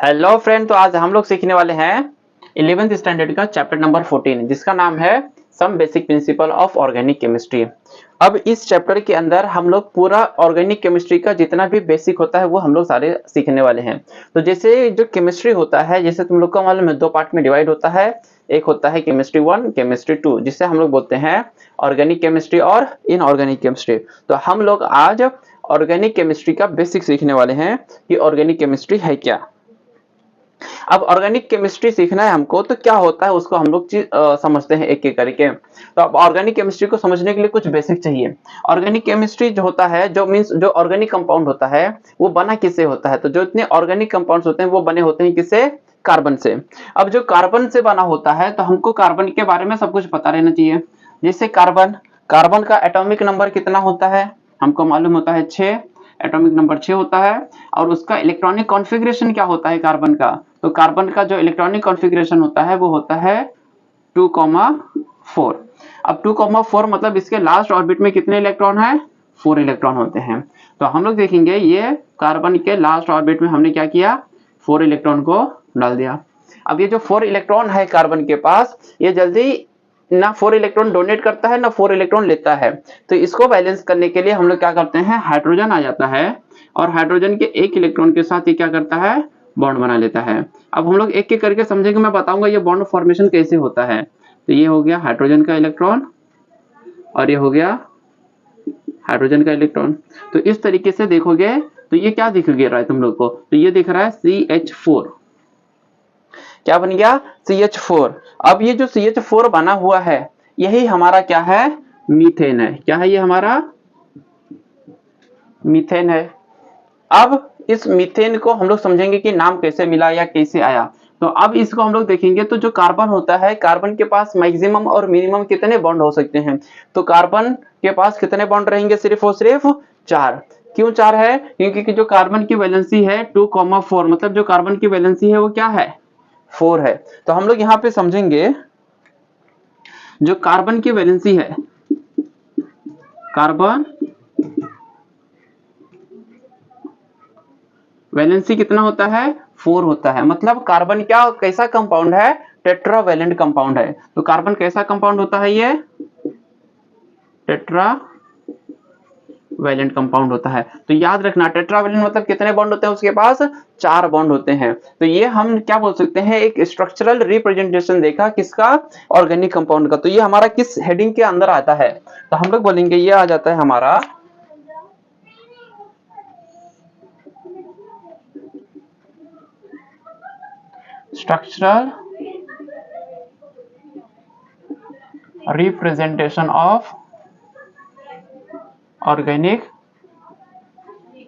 Hello friend, तो आज हम लोग सीखने वाले हैं 11th स्टैंडर्ड का चैप्टर नंबर 14 जिसका नाम है some basic principle of organic chemistry. अब इस चैप्टर के अंदर हम लोग पूरा ऑर्गेनिक केमिस्ट्री का जितना भी बेसिक होता है वो हम लोग सारे सीखने वाले हैं। तो जैसे जो केमिस्ट्री होता है, जैसे तुम लोग को मालूम है, दो पार्ट में डिवाइड होता है। एक होता है केमिस्ट्री 1, केमिस्ट्री 2, जिसे हम लोग बोलते हैं ऑर्गेनिक केमिस्ट्री और इनऑर्गेनिक केमिस्ट्री। तो हम लोग आज ऑर्गेनिक केमिस्ट्री का बेसिक सीखने वाले हैं कि ऑर्गेनिक केमिस्ट्री है क्या। अब ऑर्गेनिक केमिस्ट्री सीखना है हमको, तो क्या होता है उसको हम लोग समझते हैं एक एक करके। तो अब ऑर्गेनिक केमिस्ट्री को समझने के लिए कुछ बेसिक चाहिए। ऑर्गेनिक केमिस्ट्री जो होता है, जो मींस जो ऑर्गेनिक कंपाउंड होता है वो बना किससे होता है। तो जो इतने ऑर्गेनिक कंपाउंड्स होते हैं वो बने होते हैं किससे? कार्बन से। अब जो कार्बन से बना होता है तो हमको कार्बन के बारे में सब कुछ पता रहना चाहिए। जैसे कार्बन कार्बन का एटॉमिक नंबर कितना होता है हमको मालूम होता है 6। एटॉमिक नंबर 6 होता है। और उसका इलेक्ट्रॉनिक कॉन्फ़िगरेशन क्या होता है कार्बन का? तो कार्बन का जो इलेक्ट्रॉनिक कॉन्फ़िगरेशन होता है वो होता है 2,4। अब 2,4 मतलब इसके लास्ट ऑर्बिट में कितने इलेक्ट्रॉन है? 4 इलेक्ट्रॉन होते हैं। तो हम लोग देखेंगे ये कार्बन के लास्ट ऑर्बिट में हमने क्या किया, 4 इलेक्ट्रॉन को डाल दिया। अब ये जो 4 इलेक्ट्रॉन है कार्बन के पास, ये जल्दी ना 4 इलेक्ट्रॉन डोनेट करता है ना 4 इलेक्ट्रॉन लेता है। तो इसको बैलेंस करने के लिए हम लोग क्या करते हैं, हाइड्रोजन आ जाता है और हाइड्रोजन के एक इलेक्ट्रॉन के साथ ये क्या करता है, बॉन्ड बना लेता है। अब हम लोग एक एक करके समझेंगे, मैं बताऊंगा ये बॉन्ड फॉर्मेशन कैसे होता है। तो ये हो गया हाइड्रोजन का इलेक्ट्रॉन और ये हो गया हाइड्रोजन का इलेक्ट्रॉन। तो इस तरीके से देखोगे तो ये क्या दिख रहा है तुम लोग को, तो ये दिख रहा है CH4। क्या बन गया? CH4। अब ये जो CH4 बना हुआ है यही हमारा क्या है, मीथेन है। क्या है ये हमारा? मीथेन है। अब इस मीथेन को हम लोग समझेंगे कि नाम कैसे मिला या कैसे आया। तो अब इसको हम लोग देखेंगे, तो जो कार्बन होता है, कार्बन के पास मैक्सिमम और मिनिमम कितने बॉन्ड हो सकते हैं? तो कार्बन के पास कितने बॉन्ड रहेंगे? सिर्फ और सिर्फ 4। क्यों 4 है? क्योंकि जो कार्बन की वैलेंसी है 2,4, मतलब जो कार्बन की वैलेंसी है वो क्या है, 4 है। तो हम लोग यहाँ पे समझेंगे जो कार्बन की वैलेंसी है, कार्बन वैलेंसी कितना होता है, 4 होता है। मतलब कार्बन क्या कैसा कंपाउंड है, टेट्रावैलेंट कंपाउंड है। तो कार्बन कैसा कंपाउंड होता है, ये टेट्रा वैलेंट कंपाउंड होता है। तो याद रखना टेट्रावैलेंट मतलब कितने बॉन्ड होते हैं उसके पास, 4 बॉन्ड होते हैं। तो ये हम क्या बोल सकते हैं, एक स्ट्रक्चरल रिप्रेजेंटेशन देखा किसका, ऑर्गेनिक कंपाउंड का। तो ये हमारा किस हेडिंग के अंदर आता है, तो हम लोग बोलेंगे ये आ जाता है हमारा structural representation of organic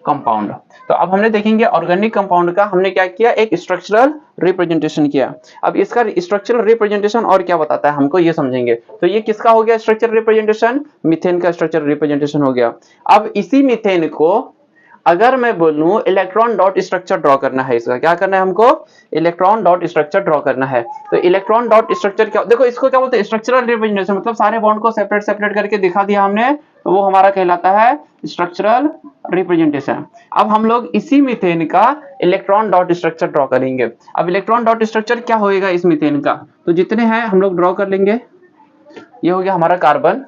compound. तो अब हमने देखेंगे ऑर्गेनिक कंपाउंड का हमने क्या किया, एक स्ट्रक्चरल रिप्रेजेंटेशन किया। अब इसका स्ट्रक्चरल रिप्रेजेंटेशन और क्या बताता है हमको ये समझेंगे। तो ये किसका हो गया स्ट्रक्चरल रिप्रेजेंटेशन, मीथेन का स्ट्रक्चरल रिप्रेजेंटेशन हो गया। अब इसी मीथेन को अगर मैं बोलूं इलेक्ट्रॉन डॉट स्ट्रक्चर ड्रॉ करना है, इसका क्या करना है हमको, इलेक्ट्रॉन डॉट स्ट्रक्चर ड्रॉ करना है। तो इलेक्ट्रॉन डॉट स्ट्रक्चर क्या, देखो इसको क्या बोलते हैं, स्ट्रक्चरल रिप्रेजेंटेशन, मतलब सारे बॉन्ड को सेपरेट सेपरेट करके दिखा दिया हमने, तो वो हमारा कहलाता है स्ट्रक्चरल रिप्रेजेंटेशन। अब हम लोग इसी मीथेन का इलेक्ट्रॉन डॉट स्ट्रक्चर ड्रॉ करेंगे। अब इलेक्ट्रॉन डॉट स्ट्रक्चर क्या होएगा इस मीथेन का, तो जितने हैं हम लोग ड्रॉ कर लेंगे। ये हो गया हमारा कार्बन।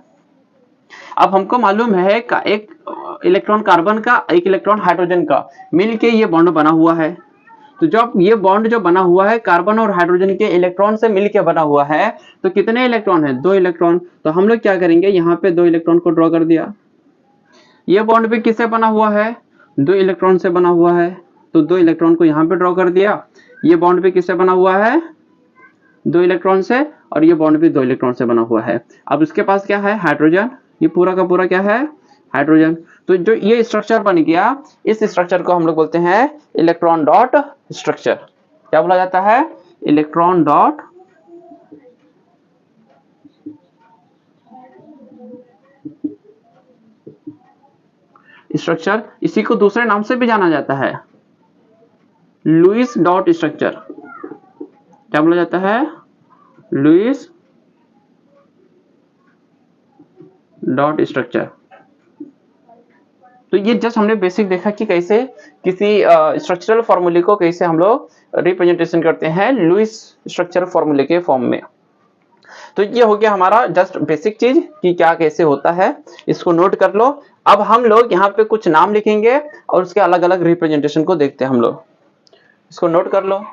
अब हमको मालूम है एक इलेक्ट्रॉन कार्बन का, एक इलेक्ट्रॉन हाइड्रोजन का मिलके ये बॉन्ड बना हुआ है। तो जब ये बॉन्ड जो बना हुआ है कार्बन और हाइड्रोजन के इलेक्ट्रॉन से मिलके बना हुआ है, तो कितने इलेक्ट्रॉन है, 2 इलेक्ट्रॉन। तो हम लोग क्या करेंगे, यहाँ पे 2 इलेक्ट्रॉन को ड्रॉ कर दिया। ये बॉन्ड भी किससे बना हुआ है, 2 इलेक्ट्रॉन से बना हुआ है। तो 2 इलेक्ट्रॉन को यहाँ पे ड्रॉ कर दिया। ये बॉन्ड भी किससे बना हुआ है, 2 इलेक्ट्रॉन से, और ये बॉन्ड भी 2 इलेक्ट्रॉन से बना हुआ है। अब इसके पास क्या है, हाइड्रोजन। ये पूरा का पूरा क्या है, हाइड्रोजन। तो जो ये स्ट्रक्चर बन गया, इस स्ट्रक्चर को हम लोग बोलते हैं इलेक्ट्रॉन डॉट स्ट्रक्चर। क्या बोला जाता है, इलेक्ट्रॉन डॉट स्ट्रक्चर। इसी को दूसरे नाम से भी जाना जाता है, लुईस डॉट स्ट्रक्चर। क्या बोला जाता है, लुईस डॉट स्ट्रक्चर। तो ये जस्ट हमने बेसिक देखा कि कैसे किसी स्ट्रक्चरल फॉर्मूले को कैसे हम लोग रिप्रेजेंटेशन करते हैं लुईस स्ट्रक्चरल फॉर्मूले के फॉर्म में। तो ये हो गया हमारा जस्ट बेसिक चीज कि क्या कैसे होता है, इसको नोट कर लो। अब हम लोग यहाँ पे कुछ नाम लिखेंगे और उसके अलग अलग रिप्रेजेंटेशन को देखते हैं हम लोग, इसको नोट कर लो।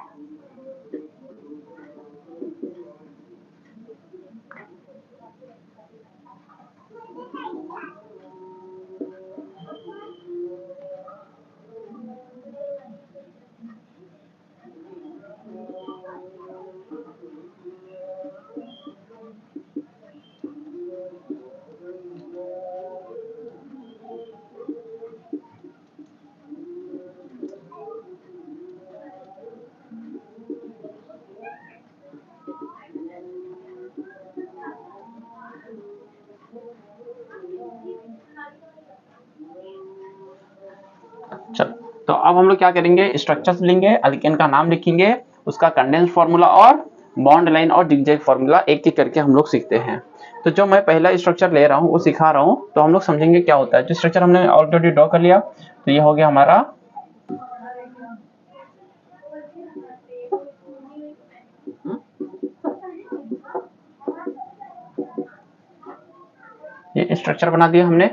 चल, तो अब हम लोग क्या करेंगे, स्ट्रक्चर्स लेंगे, अल्केन का नाम लिखेंगे, उसका कंडेंस फार्मूला और बॉन्ड लाइन और जिगजैग फार्मूला एक एक करके हम लोग सीखते हैं। तो जो मैं पहला स्ट्रक्चर ले रहा हूँ वो सिखा रहा हूँ, तो हम लोग समझेंगे क्या होता है। जो स्ट्रक्चर हमने ऑलरेडी ड्रॉ कर लिया, तो ये हो गया हमारा ये स्ट्रक्चर बना दिया हमने।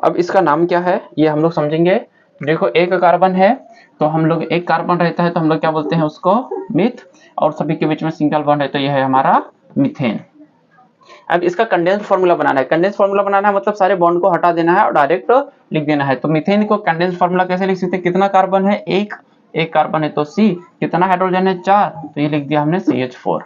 अब इसका नाम क्या है ये हम लोग समझेंगे। देखो एक कार्बन है, तो हम लोग एक कार्बन रहता है तो हम लोग क्या बोलते हैं उसको मिथ, और सभी के बीच में सिंगल बॉन्ड है तो यह है हमारा मीथेन। अब इसका कंडेंस फार्मूला बनाना है। कंडेंस फार्मूला बनाना है मतलब सारे बॉन्ड को हटा देना है और डायरेक्ट लिख देना है। तो मीथेन को कंडेंस फार्मूला कैसे लिख सकते हैं, कितना कार्बन है, एक कार्बन है तो C, कितना हाइड्रोजन है 4, तो ये लिख दिया हमने CH4।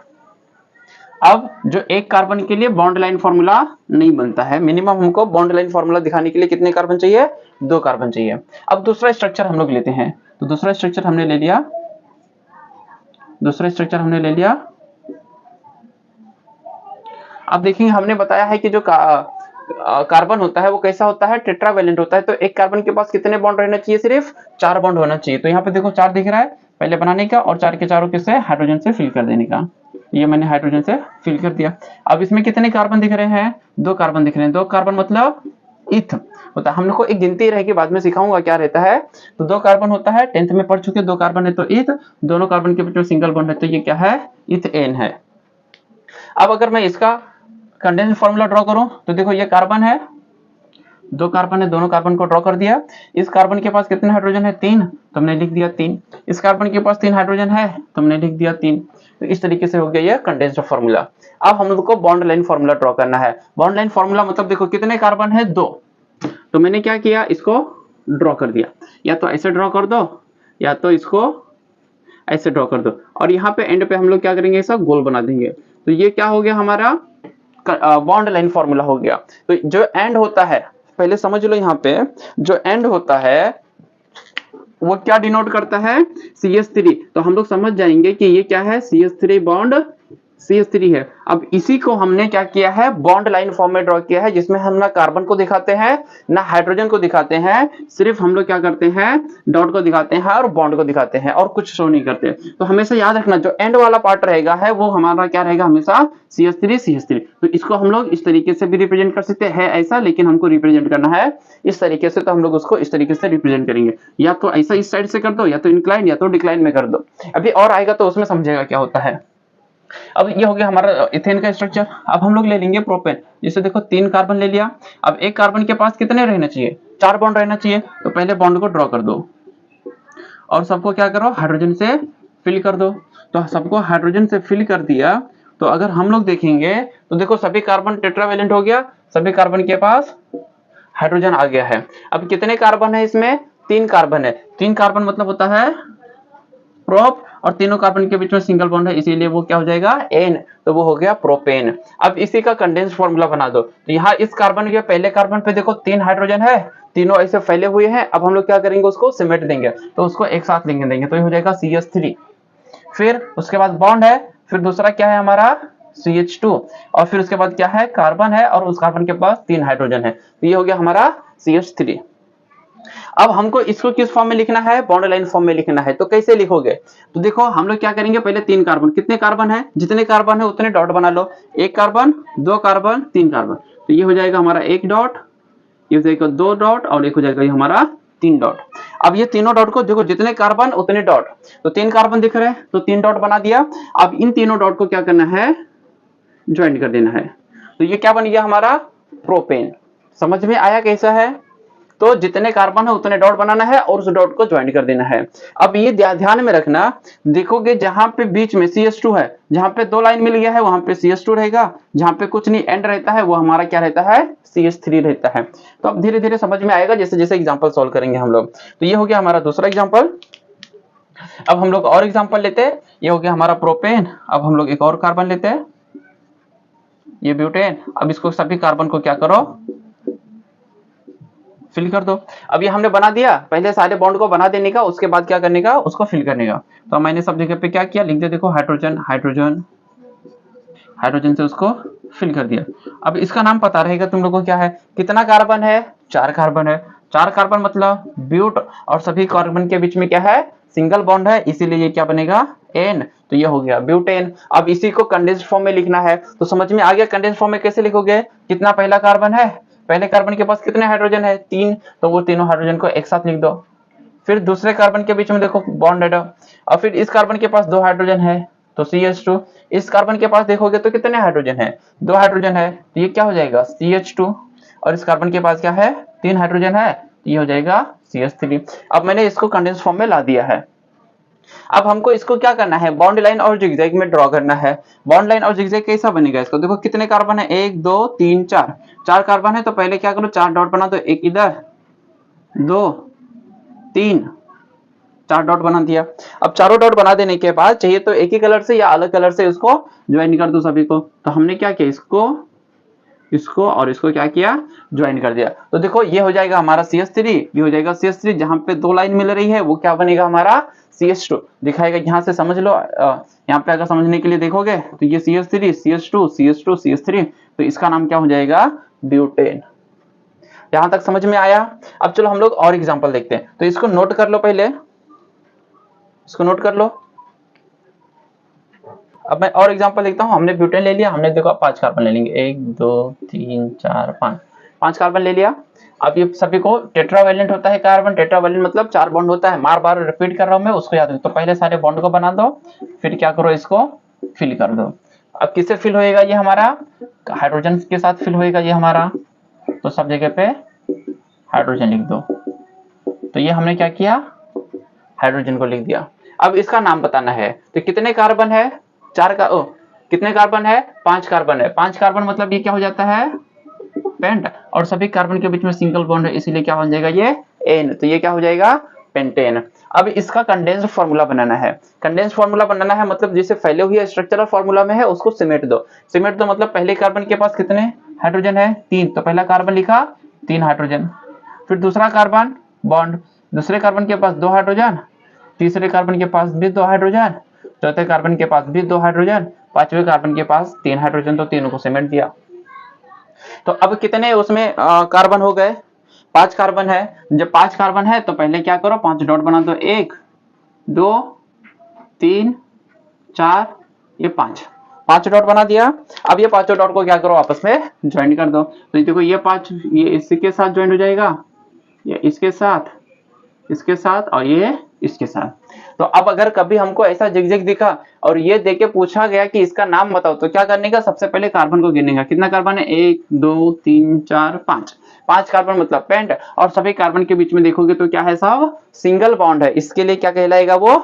अब जो एक कार्बन के लिए बॉन्ड लाइन फार्मूला नहीं बनता है, मिनिमम हमको बॉन्ड लाइन फार्मूला दिखाने के लिए कितने कार्बन चाहिए, 2 कार्बन चाहिए। अब दूसरा स्ट्रक्चर हम लोग लेते हैं, तो दूसरा स्ट्रक्चर हमने ले लिया, अब देखेंगे हमने बताया है कि जो कार्बन होता है वो कैसा होता है, टेट्रावैलेंट होता है। तो एक कार्बन के पास कितने बॉन्ड रहना चाहिए, सिर्फ 4 बॉन्ड होना चाहिए। तो यहाँ पे देखो 4 दिख रहा है, पहले बनाने का और 4 के चारों किससे, हाइड्रोजन से फिल कर देने का। ये मैंने हाइड्रोजन से फिल कर दिया। अब इसमें कितने कार्बन दिख रहे हैं, 2 कार्बन दिख रहे हैं। 2 कार्बन मतलब इथ होता है, हम लोग को एक गिनती रहेगी, बाद में सिखाऊंगा क्या रहता है। तो 2 कार्बन होता है, 10th में पढ़ चुके, 2 कार्बन है तो इथ, दोनों कार्बन के बीच में सिंगल बॉन्ड है तो ये क्या है, इथेन है। अब अगर मैं इसका कंडेंस फार्मूला ड्रॉ करूं तो देखो ये कार्बन है, 2 कार्बन है, दोनों कार्बन को ड्रॉ कर दिया। इस कार्बन के पास कितने हाइड्रोजन है, 3, तो हमने लिख दिया 3। इस कार्बन के पास 3 हाइड्रोजन है तो हमने लिख दिया 3। तो इस तरीके से हो गया ये कंडेंस्ड फार्मूला। अब हम लोग को बॉन्ड लाइन फार्मूला ड्रॉ करना है। बॉन्ड लाइन फार्मूला मतलब देखो कितने कार्बन है, 2, तो मैंने क्या किया, इसको ड्रॉ कर दिया। या तो ऐसे ड्रॉ कर दो या तो इसको ऐसे ड्रॉ कर दो, और यहाँ पे एंड पे हम लोग क्या करेंगे, ऐसा गोल बना देंगे। तो ये क्या हो गया हमारा बॉन्ड लाइन फार्मूला हो गया। तो जो एंड होता है, पहले समझ लो, यहाँ पे जो एंड होता है वो क्या डिनोट करता है, CH3। तो हम लोग समझ जाएंगे कि ये क्या है, CH3 बॉन्ड CH3 है। अब इसी को हमने क्या किया है, बॉन्ड लाइन फॉर्म में ड्रॉ किया है, जिसमें हम ना कार्बन को दिखाते हैं ना हाइड्रोजन को दिखाते हैं, सिर्फ हम लोग क्या करते हैं, डॉट को दिखाते हैं और बॉन्ड को दिखाते हैं और कुछ शो नहीं करते। तो हमेशा याद रखना जो एंड वाला पार्ट रहेगा है वो हमारा क्या रहेगा, हमेशा CH3। तो इसको हम लोग इस तरीके से भी रिप्रेजेंट कर सकते हैं ऐसा, लेकिन हमको रिप्रेजेंट करना है इस तरीके से, तो हम लोग उसको इस तरीके से रिप्रेजेंट करेंगे। या तो ऐसा इस साइड से कर दो, या तो इंक्लाइन या तो डिक्लाइन में कर दो। अभी और आएगा तो उसमें समझेगा क्या होता है। अब ये हो गया हमारा इथेन का स्ट्रक्चर। अब हम लोग ले लेंगे प्रोपेन। जैसे देखो 3 कार्बन ले लिया। अब एक कार्बन के पास कितने रहना चाहिए, 4 बॉन्ड रहना चाहिए। तो पहले बॉन्ड को ड्रॉ कर दो और सबको क्या करो, हाइड्रोजन से फिल कर दो। तो सबको हाइड्रोजन से फिल कर दिया। तो अगर हम लोग देखेंगे तो देखो सभी कार्बन टेट्रावैलेंट हो गया, सभी कार्बन के पास हाइड्रोजन आ गया है। अब कितने कार्बन है इसमें, 3 कार्बन है। 3 कार्बन मतलब होता है प्रोप, और तीनों कार्बन के बीच में सिंगल बॉन्ड है, इसीलिए वो क्या हो जाएगा, एन, तो वो हो गया प्रोपेन। अब इसी का कंडेंस फार्मूला बना दो। तो यहाँ इस कार्बन के पहले कार्बन पे देखो 3 हाइड्रोजन है, तीनों ऐसे फैले हुए हैं। अब हम लोग क्या करेंगे, उसको सिमेट देंगे, तो उसको एक साथ लिंक देंगे, तो ये हो जाएगा CH3। फिर उसके बाद बॉन्ड है, फिर दूसरा क्या है हमारा CH2, और फिर उसके बाद क्या है, कार्बन है, और उस कार्बन के पास 3 हाइड्रोजन है, तो ये हो गया हमारा CH3। अब हमको इसको किस फॉर्म में लिखना है, बॉन्ड लाइन फॉर्म में लिखना है। तो कैसे लिखोगे, तो देखो हम लोग क्या करेंगे, पहले 3 कार्बन, कितने कार्बन है, जितने कार्बन है उतने डॉट बना लो। 1 कार्बन, 2 कार्बन, 3 कार्बन, तो ये हो जाएगा हमारा 1 डॉट, ये हो जाएगा 2 डॉट और एक हो जाएगा ये हमारा 3 डॉट। अब ये तीनों डॉट को देखो, जितने कार्बन उतने डॉट, तो 3 कार्बन दिख रहे हैं तो 3 डॉट बना दिया। अब इन तीनों डॉट को क्या करना है, ज्वाइन कर देना है। तो ये क्या बन गया हमारा प्रोपेन। समझ में आया कैसा है? तो जितने कार्बन है उतने डॉट बनाना है और उस डॉट को ज्वाइन कर देना है। अब ये ध्यान में रखना, देखोगे जहां पे बीच में CH2 है, जहां पे 2 लाइन मिल गया है वहां पे CH2 रहेगा, जहां पे कुछ नहीं एंड रहता है वो हमारा क्या रहता है, CH3 रहता है। तो अब धीरे धीरे समझ में आएगा जैसे जैसे एग्जाम्पल सॉल्व करेंगे हम लोग। तो ये हो गया हमारा दूसरा एग्जाम्पल। अब हम लोग और एग्जाम्पल लेते हैं। ये हो गया हमारा प्रोपेन। अब हम लोग एक और कार्बन लेते हैं, ये ब्यूटेन। अब इसको सभी कार्बन को क्या करो, फिल कर दो। अब ये हमने बना दिया, पहले सारे बॉन्ड को बना देने का, उसके बाद क्या करने का, उसको फिल करने का। तो मैंने सब जगह पे क्या किया, लिख दिया, देखो हाइड्रोजन हाइड्रोजन हाइड्रोजन से उसको फिल कर दिया। अब इसका नाम पता रहेगा तुम लोगों को क्या है, कितना कार्बन है, 4 कार्बन है। 4 कार्बन मतलब ब्यूट, और सभी कार्बन के बीच में क्या है, सिंगल बॉन्ड है, इसीलिए ये क्या बनेगा, एन। तो ये हो गया ब्यूटेन। अब इसी को कंडेंस्ड फॉर्म में लिखना है, तो समझ में आ गया कंडेंस्ड फॉर्म में कैसे लिखोगे। कितना पहला कार्बन है, पहले कार्बन के पास कितने हाइड्रोजन है, 3, तो वो तीनों हाइड्रोजन को एक साथ लिख दो। फिर दूसरे कार्बन के बीच में देखो बॉन्ड है, और फिर इस कार्बन के पास 2 हाइड्रोजन है तो CH2। इस कार्बन के पास देखोगे तो कितने हाइड्रोजन है, 2 हाइड्रोजन है, तो ये क्या हो जाएगा CH2। और इस कार्बन के पास क्या है, 3 हाइड्रोजन है, तो ये हो जाएगा CH3। अब मैंने इसको कंडेंस फॉर्म में ला दिया है। अब हमको इसको क्या करना है, बॉन्ड लाइन और जिगजैग में ड्रॉ करना है। बॉन्ड लाइन और जिगजैग कैसा बनेगा, इसको देखो कितने कार्बन है, 1 2 3 4। 4 कार्बन है तो पहले क्या करो, 4 डॉट बना दो, एक इधर 2 3, 4 डॉट बना दिया। अब चारों डॉट बना देने के बाद चाहिए तो एक ही कलर से या अलग कलर से उसको ज्वाइन कर दो सभी को। तो हमने क्या किया, इसको और इसको क्या किया, ज्वाइन कर दिया। तो देखो ये हो जाएगा हमारा CH3, ये हो जाएगा CH3, जहां पे 2 लाइन मिल रही है वो क्या बनेगा हमारा CH2 दिखाएगा। यहां से समझ लो, यहाँ पे अगर समझने के लिए देखोगे तो ये CH3 CH2 CH2 CH3, तो इसका नाम क्या हो जाएगा, ब्यूटेन। यहां तक समझ में आया। अब चलो हम लोग और एग्जांपल देखते हैं, तो इसको नोट कर लो, पहले इसको नोट कर लो। अब मैं और एग्जांपल लिखता हूं। हमने ब्यूटेन ले लिया, हमने देखो 5 कार्बन ले लेंगे, 1 2 3 4 5, 5 कार्बन ले लिया। अब ये सभी को टेट्रावैलेंट होता है कार्बन, टेट्रावैलेंट मतलब 4 बॉन्ड होता है। बार बार रिपीट कर रहा हूं मैं, उसको याद रखो। तो पहले सारे बॉन्ड को बना दो, फिर क्या करो, इसको फिल कर दो। अब किससे फिल होएगा, ये हमारा हाइड्रोजन के साथ फिल होएगा ये हमारा। तो सब जगह पे हाइड्रोजन लिख दो। तो ये हमने क्या किया, हाइड्रोजन को लिख दिया। अब इसका नाम बताना है, तो कितने कार्बन है, 4 का कितने कार्बन है, 5 कार्बन है। 5 कार्बन मतलब ये क्या हो जाता है, पेंट, और सभी कार्बन के बीच में सिंगल बॉन्ड है, इसीलिए क्या हो जाएगा ये एन। तो ये क्या हो जाएगा, पेंटेन। अब इसका कंडेंस्ड फार्मूला बनाना है। कंडेंस्ड फार्मूला बनाना है मतलब जैसे फैले हुए स्ट्रक्चरल फार्मूला में है उसको सिमेट दो। सिमेट दो मतलब पहले कार्बन के पास कितने हाइड्रोजन है, 3, तो पहला कार्बन लिखा 3 हाइड्रोजन। फिर दूसरा कार्बन बॉन्ड, दूसरे कार्बन के पास 2 हाइड्रोजन, तीसरे कार्बन के पास भी 2 हाइड्रोजन, चौथे कार्बन के पास भी 2 हाइड्रोजन, पांचवें कार्बन के पास 3 हाइड्रोजन, तो तीनों को सिमेट दिया। तो अब कितने उसमें कार्बन हो गए, 5 कार्बन है। जब 5 कार्बन है तो पहले क्या करो, 5 डॉट बना दो, 1 2 3 4, ये 5 डॉट बना दिया। अब ये 5 डॉट को क्या करो, आपस में ज्वाइन कर दो। तो देखो ये 5 ये इसके साथ ज्वाइन हो जाएगा, ये इसके साथ और ये इसके साथ। तो अब अगर कभी हमको ऐसा जिगजैग दिखा और ये देके पूछा गया कि इसका नाम बताओ, तो क्या करने का, सबसे पहले कार्बन को गिनेगा। कितना कार्बन है, 1 2 3 4 5। 5 कार्बन मतलब पेंट, और सभी कार्बन के बीच में देखोगे तो क्या है, सब सिंगल बॉन्ड है, इसके लिए क्या कहलाएगा वो,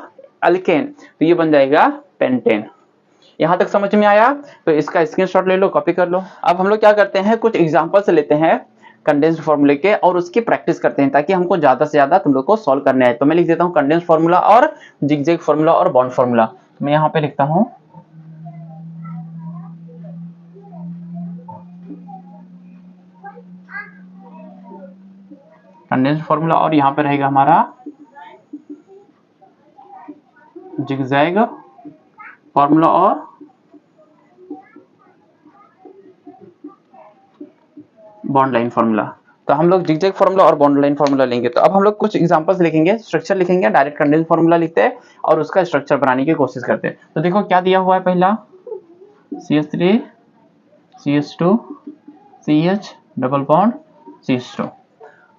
अल्केन। तो ये बन जाएगा पेंटेन। यहां तक समझ में आया। तो इसका स्क्रीनशॉट ले लो, कॉपी कर लो। अब हम लोग क्या करते हैं, कुछ एग्जांपल्स लेते हैं कंडेंस्ड फार्मूले के और उसकी प्रैक्टिस करते हैं, ताकि हमको ज्यादा से ज्यादा तुम लोग को सॉल्व करने आए। तो मैं लिख देता हूं कंडेंस्ड फार्मूला और जिगजैग फार्मूला और बॉन्ड फार्मूला। तो मैं यहां पे लिखता हूं कंडेंस्ड फार्मूला और यहां पे रहेगा हमारा जिगजैग फार्मूला और बॉन्ड लाइन फार्मूला। तो हम लोग जिगजैग फार्मूला और बॉन्ड लाइन फार्मूला लेंगे। तो अब हम लोग कुछ एग्जांपल्स लिखेंगे, स्ट्रक्चर लिखेंगे, डायरेक्ट कंडेंस्ड फार्मूला लिखते हैं और उसका स्ट्रक्चर बनाने की कोशिश करते हैं। तो देखो क्या दिया हुआ है, पहला CH3 CH2 CH double bond CH2।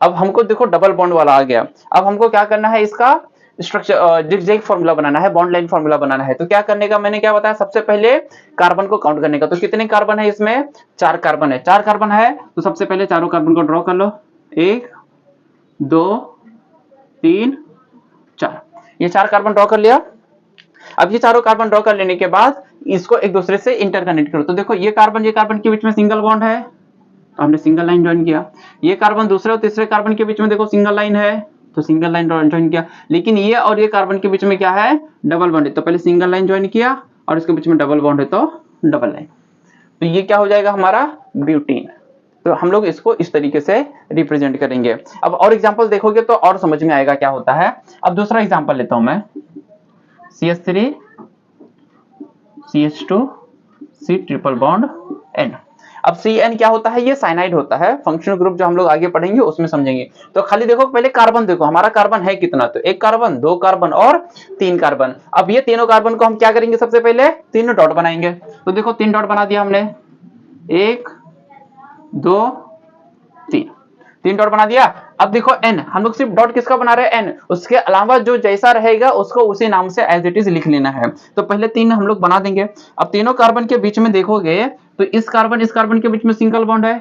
अब हमको देखो डबल बॉन्ड वाला आ गया। अब हमको क्या करना है, इसका स्ट्रक्चर जिगजैग फॉर्मूला बनाना है, बॉन्ड लाइन फॉर्मूला बनाना है। तो क्या करने का, मैंने क्या बताया, सबसे पहले कार्बन को काउंट करने का। तो कितने कार्बन है इसमें, 4 कार्बन है। 4 कार्बन है तो सबसे पहले चारों कार्बन को ड्रॉ कर लो, 1 2 3 4। ये 4 कार्बन ड्रॉ कर लिया। अब ये चारों कार्बन ड्रॉ कर लेने के बाद इसको एक दूसरे से इंटरकनेक्ट करो। तो देखो ये कार्बन के बीच में सिंगल बॉन्ड है, तो हमने सिंगल लाइन ज्वाइन किया। ये कार्बन दूसरे और तीसरे कार्बन के बीच में देखो सिंगल लाइन है, तो सिंगल लाइन ज्वाइन किया। लेकिन ये और ये कार्बन के बीच में क्या है, डबल बॉन्ड है। तो पहले सिंगल लाइन ज्वाइन किया और इसके बीच में डबल बॉन्ड है, तो डबल लाइन। तो ये क्या हो जाएगा हमारा, ब्यूटीन। तो हम लोग इसको इस तरीके से रिप्रेजेंट करेंगे। अब और एग्जांपल देखोगे तो और समझ में आएगा क्या होता है। अब दूसरा एग्जांपल लेता हूं मैं, CH3 CH2 C triple bond N। अब CN क्या होता है, ये साइनाइड होता है। फंक्शनल ग्रुप जो हम लोग आगे पढ़ेंगे उसमें समझेंगे। तो खाली देखो पहले कार्बन देखो, हमारा कार्बन है कितना, तो 1 कार्बन 2 कार्बन और 3 कार्बन। अब ये तीनों कार्बन को हम क्या करेंगे, सबसे पहले 3 डॉट बनाएंगे। तो देखो 3 डॉट बना दिया हमने, 1 2 3, 3 डॉट बना दिया। अब देखो N, हम लोग सिर्फ डॉट किसका बना रहे हैं, N। उसके अलावा जो जैसा रहेगा उसको उसी नाम से एज इट इज लिख लेना है। तो पहले 3 हम लोग बना देंगे। अब तीनों कार्बन के बीच में देखोगे तो इस कार्बन के बीच में सिंगल बॉन्ड है,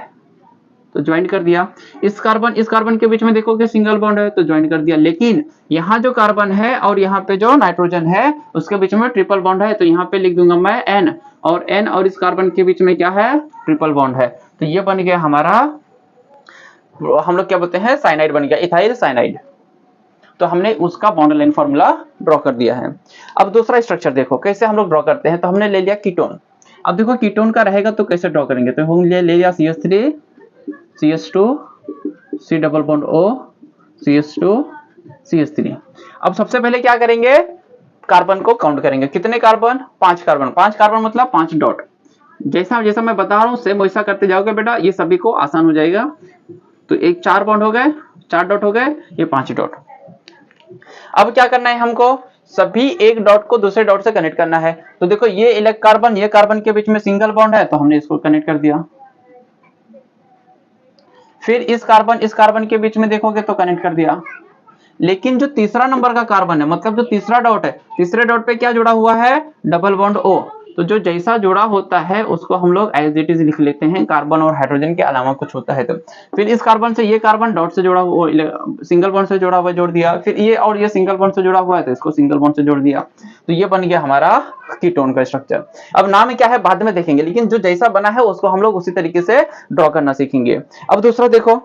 तो ज्वाइन कर दिया। इस कार्बन के बीच में देखोगे सिंगल बॉन्ड है, तो ज्वाइन कर दिया। लेकिन यहाँ जो कार्बन है और यहाँ पे जो नाइट्रोजन है उसके बीच में ट्रिपल बॉन्ड है, तो यहाँ पे लिख दूंगा मैं N, और N और इस कार्बन के बीच में क्या है, ट्रिपल बॉन्ड है। तो ये बन गया हमारा, हम लोग क्या बोलते हैं, साइनाइड बन गया, इथाइल साइनाइड। तो हमने उसका बॉन्ड लाइन फॉर्मूला ड्रॉ कर दिया है। अब दूसरा स्ट्रक्चर देखो कैसे हम लोग ड्रॉ करते हैं। तो हमने ले लिया कीटोन। अब देखो कीटोन का रहेगा तो कैसे ड्रॉ करेंगे, तो हम ले लिया CH3 CH2 C double bond O CH2 CH3। अब सबसे पहले क्या करेंगे, कार्बन को काउंट करेंगे। कितने कार्बन, 5 कार्बन। 5 कार्बन मतलब 5 डॉट। जैसा जैसा मैं बता रहा हूं सेम वैसा करते जाओगे बेटा, ये सभी को आसान हो जाएगा। तो एक 4 बॉन्ड हो गए, 4 डॉट हो गए, ये 5 डॉट। अब क्या करना है हमको, सभी एक डॉट को दूसरे डॉट से कनेक्ट करना है। तो देखो ये कार्बन के बीच में सिंगल बॉन्ड है, तो हमने इसको कनेक्ट कर दिया। फिर इस कार्बन के बीच में देखोगे तो कनेक्ट कर दिया। लेकिन जो तीसरा नंबर का कार्बन है, मतलब जो तीसरा डॉट है, तीसरे डॉट पे क्या जुड़ा हुआ है, डबल बॉन्ड O। तो जो जैसा जुड़ा होता है उसको हम लोग एज इट इज लिख लेते हैं, कार्बन और हाइड्रोजन के अलावा कुछ होता है तो। फिर इस कार्बन से ये कार्बन डॉट से जुड़ा हुआ, सिंगल बॉन्ड से जुड़ा हुआ जोड़ दिया। फिर ये और ये सिंगल बॉन्ड से जुड़ा हुआ है तो इसको सिंगल बॉन्ड से जोड़ दिया। तो ये बन गया हमारा कीटोन का स्ट्रक्चर। अब नाम क्या है बाद में देखेंगे, लेकिन जो जैसा बना है उसको हम लोग उसी तरीके से ड्रॉ करना सीखेंगे। अब दूसरा देखो,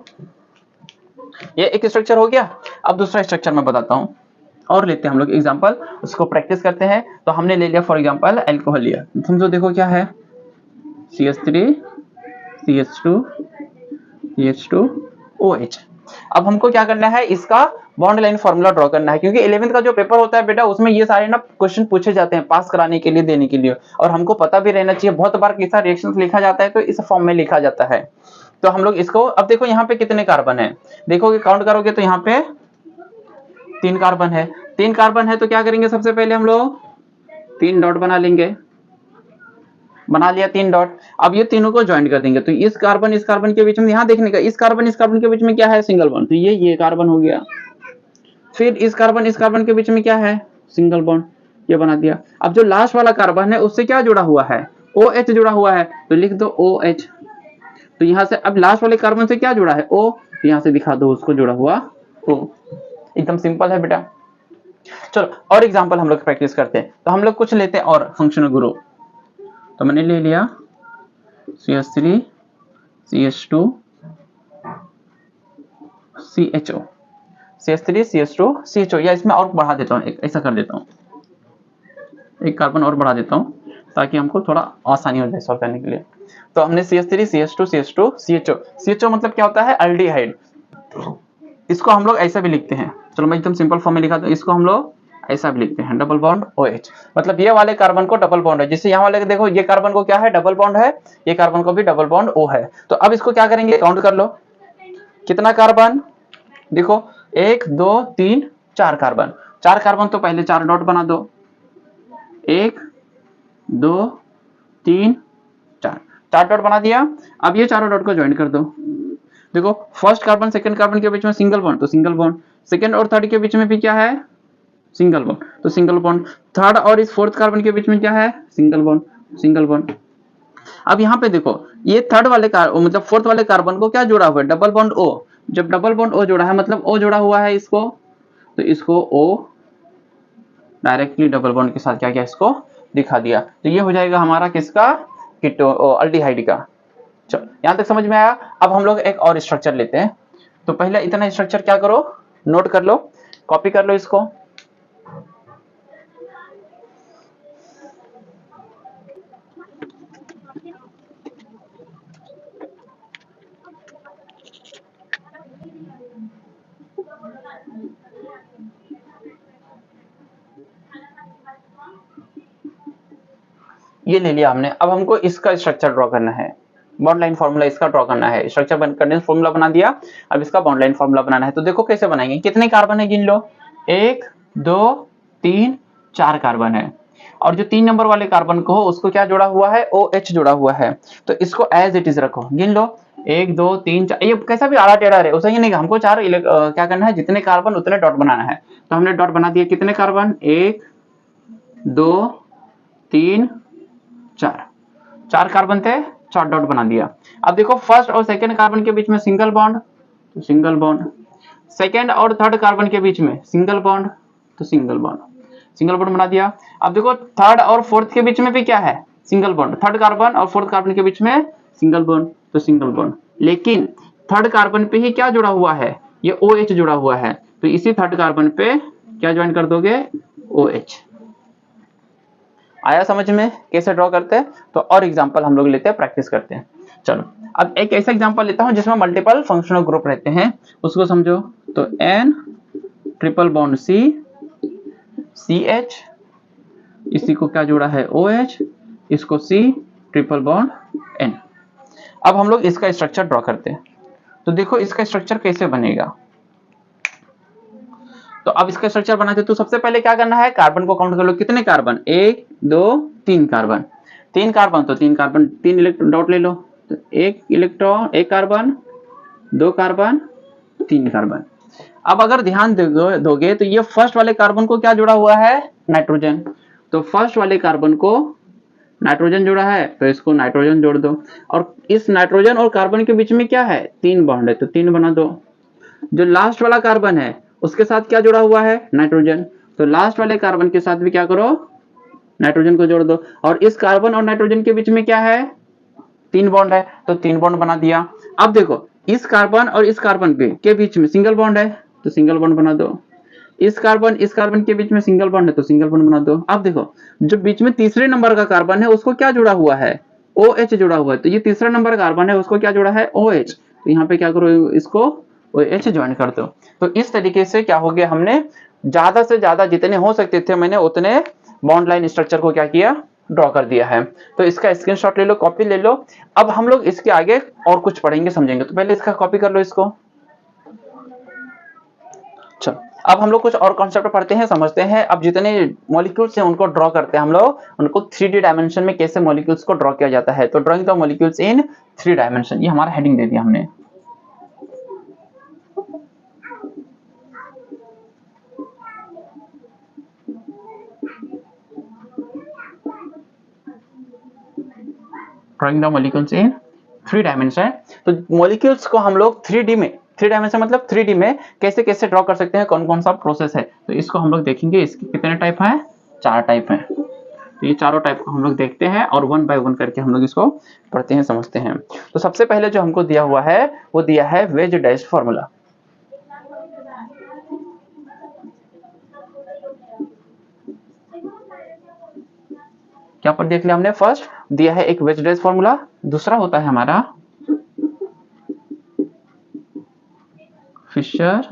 ये एक स्ट्रक्चर हो गया। अब दूसरा स्ट्रक्चर मैं बताता हूं और लेते हैं हम लोग एग्जांपल, उसको प्रैक्टिस करते हैं। तो हमने ले लिया फॉर एग्जांपल अल्कोहल लिया। समझो देखो क्या है, CH3 CH2 CH2 OH। अब हमको क्या करना है, इसका बॉन्ड लाइन फॉर्मूला ड्रॉ करना है, क्योंकि 11th का जो पेपर होता है बेटा उसमें ये सारे ना क्वेश्चन पूछे जाते हैं पास कराने के लिए, देने के लिए। और हमको पता भी रहना चाहिए, बहुत बार कैसा रिएक्शंस लिखा जाता है तो इस फॉर्म में लिखा जाता है। तो हम लोग इसको, अब देखो यहाँ पे कितने कार्बन है, देखोगे काउंट करोगे तो यहाँ पे 3 कार्बन है। 3 कार्बन है तो क्या करेंगे, सबसे पहले हम लोग 3 डॉट बना लेंगे। बना लिया 3 डॉट। अब ये तीनों को ज्वाइन कर देंगे। तो इस कार्बन के बीच में, यहाँ देखने का, इस कार्बन के बीच में क्या है, सिंगल बॉन्ड। तो ये कार्बन हो गया। फिर इस कार्बन के बीच में क्या है, सिंगल बॉन्ड, ये बना दिया। अब जो लास्ट वाला कार्बन है उससे क्या जुड़ा हुआ है, OH जुड़ा हुआ है, तो लिख दो OH। तो यहाँ से अब लास्ट वाले कार्बन से क्या जुड़ा है, O, यहाँ से दिखा दो उसको जुड़ा हुआ O। एकदम सिंपल है बेटा। चलो और एग्जांपल हम लोग प्रैक्टिस करते हैं। तो हम लोग कुछ लेते हैं और फंक्शनल ग्रुप। तो मैंने ले लिया CH3 CH2 CHO, CH3 CH2 CHO, या इसमें और बढ़ा देता हूँ, ऐसा कर देता हूँ, एक कार्बन और बढ़ा देता हूँ ताकि हमको थोड़ा आसानी हो जाए सॉल्व करने के लिए। तो हमने CH3 CH2 CH2 CHO। CHO मतलब क्या होता है, अल्डिहाइड। इसको हम लोग ऐसा भी लिखते हैं, चलो मैं एकदम सिंपल फॉर्म में लिखा तो इसको हम लोग ऐसा भी लिखते हैं, डबल बॉन्ड OH। मतलब ये वाले कार्बन को डबल बॉन्ड है, जिससे यहाँ वाले देखो ये कार्बन को क्या है, डबल बॉन्ड है, ये कार्बन को भी डबल बॉन्ड O है। तो अब इसको क्या करेंगे, काउंट कर लो कितना कार्बन, देखो 1 2 3 4 कार्बन। 4 कार्बन तो पहले 4 डॉट बना दो, 1 2 3 4, 4 डॉट बना दिया। अब ये चारों डॉट को ज्वाइन कर दो। देखो फर्स्ट कार्बन सेकंड कार्बन के बीच में सिंगल बॉन्ड, तो सिंगल बॉन्ड, सेकंड और थर्ड के बीच में भी क्या है, सिंगल बॉन्ड, तो सिंगल बॉन्ड, थर्ड और इस फोर्थ कार्बन के बीच में क्या है, सिंगल बॉन्ड, सिंगल बॉन्ड। अब यहाँ पे देखो ये थर्ड वाले मतलब फोर्थ वाले कार्बन को क्या जोड़ा हुआ है, डबल बॉन्ड ओ। जब डबल बॉन्ड ओ जोड़ा है मतलब ओ जोड़ा हुआ है इसको, तो इसको ओ डायरेक्टली डबल बॉन्ड के साथ क्या किया, इसको दिखा दिया। तो ये हो जाएगा हमारा किसका, अल्डिहाइड का। चलो यहां तक समझ में आया। अब हम लोग एक और स्ट्रक्चर लेते हैं। तो पहले इतना स्ट्रक्चर क्या करो, नोट कर लो, कॉपी कर लो इसको। ये ले लिया हमने। अब हमको इसका स्ट्रक्चर ड्रॉ करना है, बॉन्ड लाइन फॉर्मूला इसका ड्रॉ करना है। स्ट्रक्चर करने फॉर्मूला बना दिया, अब इसका बॉन्ड लाइन फॉर्मूला बनाना है। तो देखो कैसे बनाएंगे, कितने कार्बन है गिन लो, 1 2 3 4 कार्बन है। और जो 3 नंबर वाले कार्बन को हो उसको क्या जोड़ा हुआ है, OH जोड़ा हुआ है। तो इसको एज इट इज रखो, गिन लो 1 2 3 4। ये कैसा भी आड़ा टेढ़ा रहे उसे ही नहीं, हमको चार क्या करना है, जितने कार्बन उतने डॉट बनाना है। तो हमने डॉट बना दिया, कितने कार्बन, 1 2 3 4, 4 कार्बन थे, 4 डॉट बना दिया। अब देखो फर्स्ट और सेकंड कार्बन के बीच में सिंगल बॉन्ड, तो सिंगल बॉन्ड, सेकंड और थर्ड कार्बन के बीच में सिंगल बॉन्ड, तो सिंगल बॉन्ड, सिंगल बॉन्ड बना दिया। अब देखो थर्ड और फोर्थ के बीच में भी क्या है, सिंगल बॉन्ड, थर्ड कार्बन और फोर्थ कार्बन के बीच में सिंगल बॉन्ड, तो सिंगल बॉन्ड। लेकिन थर्ड कार्बन पे ही क्या जुड़ा हुआ है, ये OH जुड़ा हुआ है। तो इसी थर्ड कार्बन पे क्या ज्वाइन कर दोगे, OH। आया समझ में कैसे ड्रॉ करते हैं। तो और एग्जांपल हम लोग लेते हैं, प्रैक्टिस करते हैं। चलो अब एक ऐसा एग्जांपल लेता हूं जिसमें मल्टीपल फंक्शनल ग्रुप रहते हैं, उसको समझो। तो N triple bond C CH, इसी को क्या जोड़ा है, OH, इसको C ट्रिपल बॉन्ड N। अब हम लोग इसका स्ट्रक्चर ड्रॉ करते हैं। तो देखो इसका स्ट्रक्चर कैसे बनेगा। तो अब इसका स्ट्रक्चर बनाते तो सबसे पहले क्या करना है, कार्बन को काउंट कर लो, कितने कार्बन, 1 2 3 कार्बन, 3 कार्बन, तो 3 कार्बन 3 इलेक्ट्रॉन डॉट ले लो, तो 1 इलेक्ट्रॉन 1 कार्बन 2 कार्बन 3 कार्बन। अब अगर ध्यान दोगे तो ये फर्स्ट वाले कार्बन को क्या जुड़ा हुआ है, नाइट्रोजन। तो फर्स्ट वाले कार्बन को नाइट्रोजन जोड़ा है, तो इसको नाइट्रोजन जोड़ दो। और इस नाइट्रोजन और कार्बन के बीच में क्या है, 3 बॉन्ड है, तो 3 बना दो। जो लास्ट वाला कार्बन है उसके साथ क्या जुड़ा हुआ है, नाइट्रोजन। तो लास्ट वाले कार्बन के साथ भी क्या करो, नाइट्रोजन को जोड़ दो। और इस कार्बन और नाइट्रोजन के बीच में क्या है, 3 बॉन्ड है, तो 3 बॉन्ड बना दिया। अब देखो इस कार्बन और इस कार्बन के बीच में सिंगल बॉन्ड है, तो सिंगल बॉन्ड बना दो। इस कार्बन के बीच में सिंगल बॉन्ड है, तो सिंगल बॉन्ड बना दो। अब देखो जो बीच में तीसरे नंबर का कार्बन है उसको क्या जुड़ा हुआ है, OH जुड़ा हुआ है। तो ये तीसरा नंबर कार्बन है उसको क्या जुड़ा है, OH। तो यहाँ पे क्या करो, इसको OH ज्वाइन कर दो। तो इस तरीके से क्या हो गया, हमने ज्यादा से ज्यादा जितने हो सकते थे मैंने उतने बॉन्ड लाइन स्ट्रक्चर को क्या किया, ड्रॉ कर दिया है। तो इसका स्क्रीनशॉट ले लो, कॉपी ले लो। अब हम लोग इसके आगे और कुछ पढ़ेंगे समझेंगे, तो पहले इसका कॉपी कर लो इसको। चलो अब हम लोग कुछ और कॉन्सेप्ट पढ़ते हैं, समझते हैं। अब जितने मॉलिक्यूल्स हैं उनको ड्रॉ करते हैं हम लोग, उनको 3D डायमेंशन में कैसे मॉलिक्यूल्स को ड्रॉ किया जाता है। तो drawing the molecules in 3 dimension, ये हमारा हेडिंग दे दिया हमने। Drawing the molecules in 3 dimension. तो मॉलिक्यूल्स को हम लोग 3D में, 3 डायमेंशन मतलब 3D में कैसे कैसे ड्रॉ कर सकते हैं, कौन कौन सा प्रोसेस है, तो इसको हम लोग देखेंगे। इसके कितने टाइप हैं, 4 टाइप हैं। तो ये चारों टाइप को हम लोग देखते हैं और 1 बाय 1 करके हम लोग इसको पढ़ते हैं, समझते हैं। तो सबसे पहले जो हमको दिया हुआ है वो दिया है वेज डैश फॉर्मूला। क्या पर देख लिया हमने, फर्स्ट दिया है एक वेज डैश फॉर्मूला, दूसरा होता है हमारा फिशर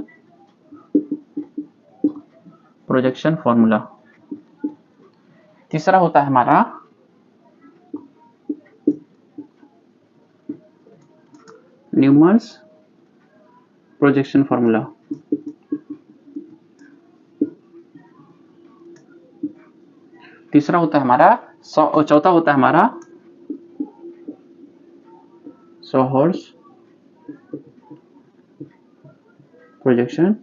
प्रोजेक्शन फॉर्मूला, तीसरा होता है हमारा न्यूमन्स प्रोजेक्शन फॉर्मूला, तीसरा होता है हमारा चौथा होता है हमारा सोहर्स प्रोजेक्शन